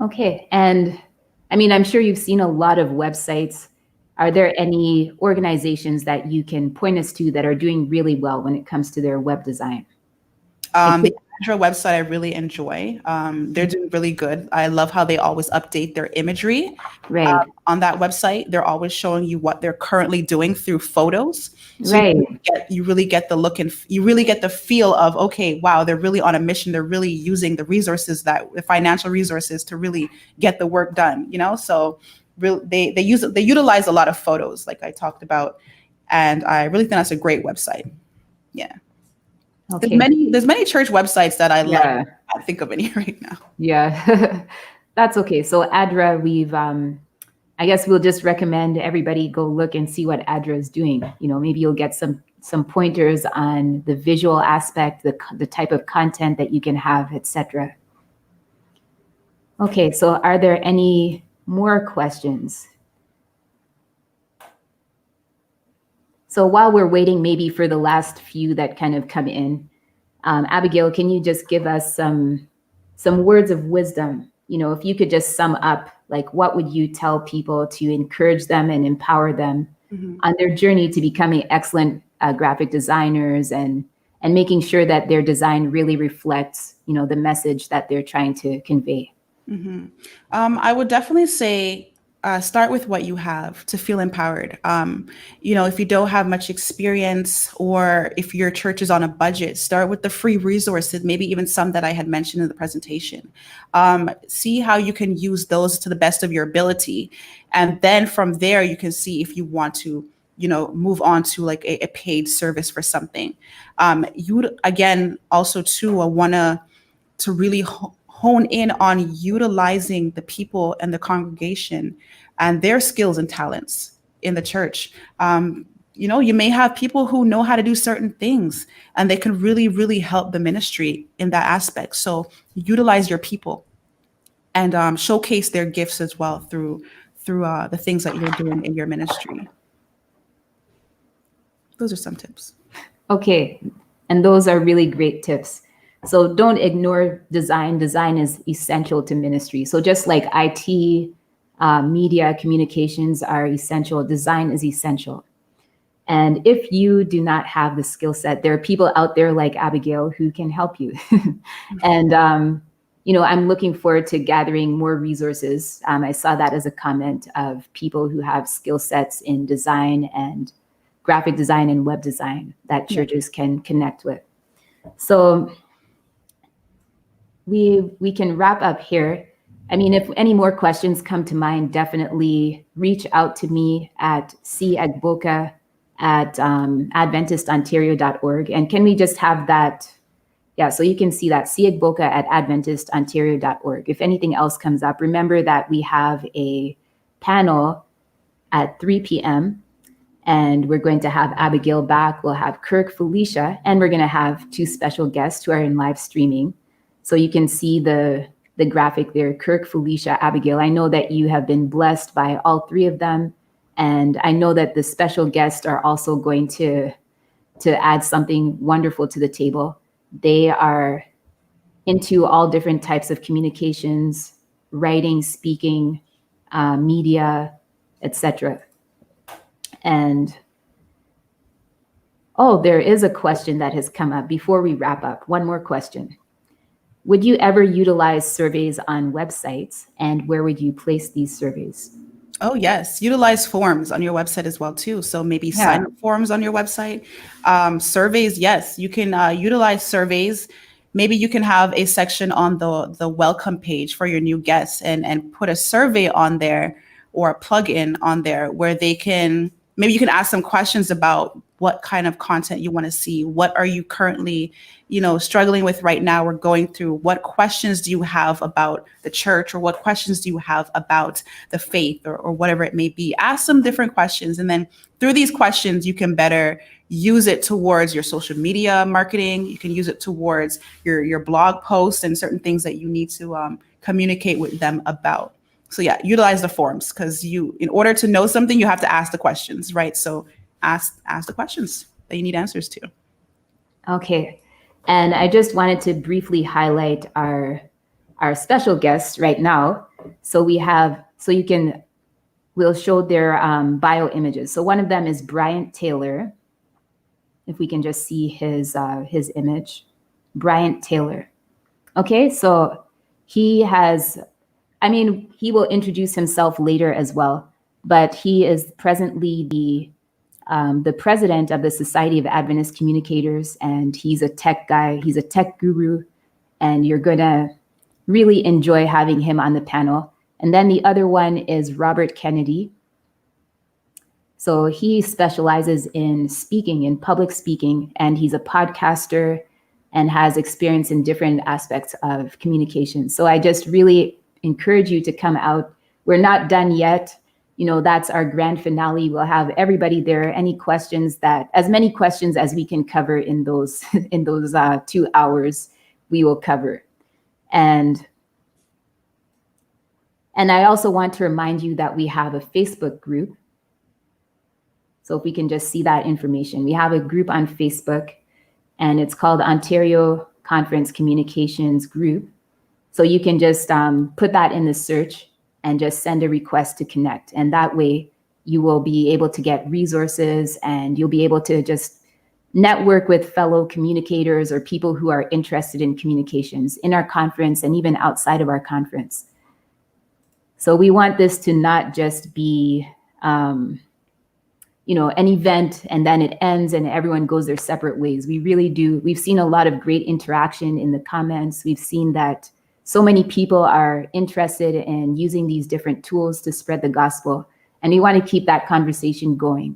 Okay. And I mean, I'm sure you've seen a lot of websites. Are there any organizations that you can point us to that are doing really well when it comes to their web design? The Adra website I really enjoy. They're doing really good. I love how they always update their imagery Right, on that website. They're always showing you what they're currently doing through photos. So right. you really get the look and you really get the feel of, okay, wow, they're really on a mission. They're really using the resources, the financial resources to really get the work done, So they utilize a lot of photos like I talked about. And I really think that's a great website. Yeah. Okay. There's many church websites that I love. Yeah. I can't think of any right now. Yeah, that's okay. So ADRA, I guess we'll just recommend everybody go look and see what ADRA is doing. Maybe you'll get some pointers on the visual aspect, the type of content that you can have, etc. Okay, so are there any more questions? So while we're waiting maybe for the last few that kind of come in, Abigail, can you just give us some words of wisdom? If you could just sum up, like, what would you tell people to encourage them and empower them on their journey to becoming excellent graphic designers and making sure that their design really reflects, the message that they're trying to convey? I would definitely say start with what you have to feel empowered. If you don't have much experience or if your church is on a budget, start with the free resources, maybe even some that I had mentioned in the presentation. See how you can use those to the best of your ability. And then from there, you can see if you want to move on to like a paid service for something. You would, again, also too, want to really hone in on utilizing the people and the congregation and their skills and talents in the church. You may have people who know how to do certain things and they can really, really help the ministry in that aspect. So utilize your people and showcase their gifts as well through the things that you're doing in your ministry. Those are some tips. Okay, and those are really great tips. So don't ignore design. Design is essential to ministry. So just like IT, media, communications are essential, design is essential. And if you do not have the skill set, there are people out there like Abigail who can help you. And, I'm looking forward to gathering more resources. I saw that as a comment of people who have skill sets in design and graphic design and web design that churches can connect with. So we can wrap up here. I mean, if any more questions come to mind, definitely reach out to me at cagboka@adventistontario.org. And can we just have that? Yeah, so you can see that, cagboka@adventistontario.org. If anything else comes up, remember that we have a panel at 3 p.m. and we're going to have Abigail back. We'll have Kirk, Felicia, and we're going to have 2 special guests who are in live streaming. So you can see the graphic there, Kirk, Felicia, Abigail. I know that you have been blessed by all 3 of them. And I know that the special guests are also going to add something wonderful to the table. They are into all different types of communications, writing, speaking, media, etc. And there is a question that has come up before we wrap up. One more question. Would you ever utilize surveys on websites, and where would you place these surveys? Oh, yes. Utilize forms on your website as well, too. So maybe sign up forms on your website. Surveys, yes. You can utilize surveys. Maybe you can have a section on the welcome page for your new guests and put a survey on there or a plugin on there where maybe you can ask some questions about what kind of content you want to see. What are you currently, struggling with right now or going through? What questions do you have about the church, or what questions do you have about the faith, or whatever it may be? Ask some different questions. And then through these questions, you can better use it towards your social media marketing. You can use it towards your blog posts and certain things that you need to communicate with them about. So yeah, utilize the forms, because in order to know something, you have to ask the questions, right? So ask the questions that you need answers to. Okay. And I just wanted to briefly highlight our special guests right now. So we'll show their bio images. So one of them is Bryant Taylor. If we can just see his image. Bryant Taylor. Okay, so he will introduce himself later as well, but he is presently the president of the Society of Adventist Communicators, and he's a tech guy, he's a tech guru, and you're gonna really enjoy having him on the panel. And then the other one is Robert Kennedy. So he specializes in speaking, in public speaking, and he's a podcaster and has experience in different aspects of communication. So I just really encourage you to come out. We're not done yet. That's our grand finale. We'll have everybody there. As many questions as we can cover in those 2 hours, we will cover. And I also want to remind you that we have a Facebook group. So if we can just see that information, we have a group on Facebook, and it's called Ontario Conference Communications Group. So you can just put that in the search and just send a request to connect. And that way you will be able to get resources, and you'll be able to just network with fellow communicators or people who are interested in communications in our conference and even outside of our conference. So we want this to not just be, an event and then it ends and everyone goes their separate ways. We really do. We've seen a lot of great interaction in the comments. We've seen that so many people are interested in using these different tools to spread the gospel, and we want to keep that conversation going.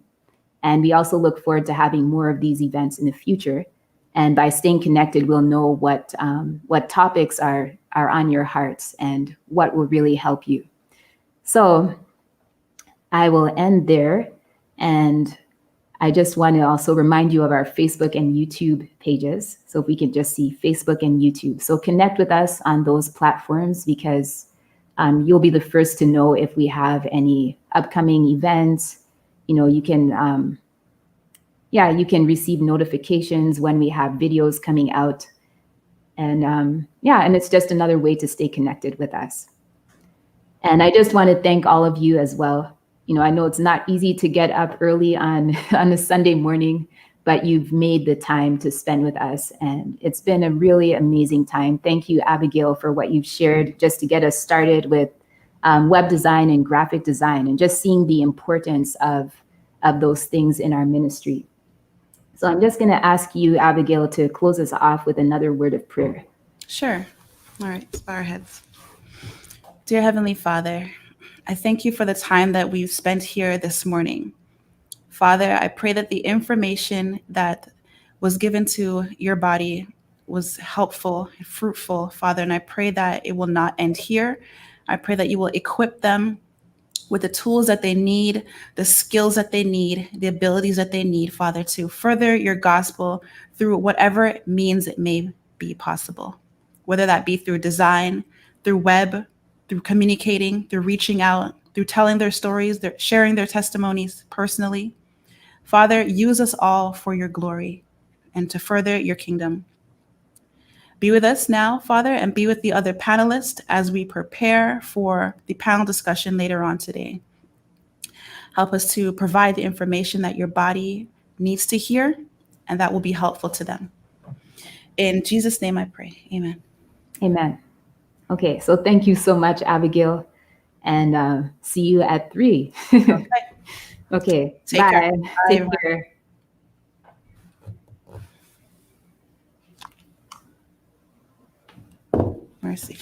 And we also look forward to having more of these events in the future. And by staying connected, we'll know what topics are on your hearts and what will really help you. So I will end there. And I just want to also remind you of our Facebook and YouTube pages. So if we can just see Facebook and YouTube. So connect with us on those platforms, because you'll be the first to know if we have any upcoming events. You can receive notifications when we have videos coming out. And and it's just another way to stay connected with us. And I just want to thank all of you as well. I know it's not easy to get up early on a Sunday morning, but you've made the time to spend with us. And it's been a really amazing time. Thank you, Abigail, for what you've shared just to get us started with web design and graphic design, and just seeing the importance of those things in our ministry. So I'm just going to ask you, Abigail, to close us off with another word of prayer. Sure. All right, let's bow our heads. Dear Heavenly Father, I thank you for the time that we've spent here this morning. Father, I pray that the information that was given to your body was helpful and fruitful, Father, and I pray that it will not end here. I pray that you will equip them with the tools that they need, the skills that they need, the abilities that they need, Father, to further your gospel through whatever means it may be possible, whether that be through design, through web, through communicating, through reaching out, through telling their stories, sharing their testimonies personally. Father, use us all for your glory and to further your kingdom. Be with us now, Father, and be with the other panelists as we prepare for the panel discussion later on today. Help us to provide the information that your body needs to hear, and that will be helpful to them. In Jesus' name I pray, amen. Amen. Okay, so thank you so much, Abigail, and see you at 3. Okay, Take bye. care. Take Bye. care. Mercy.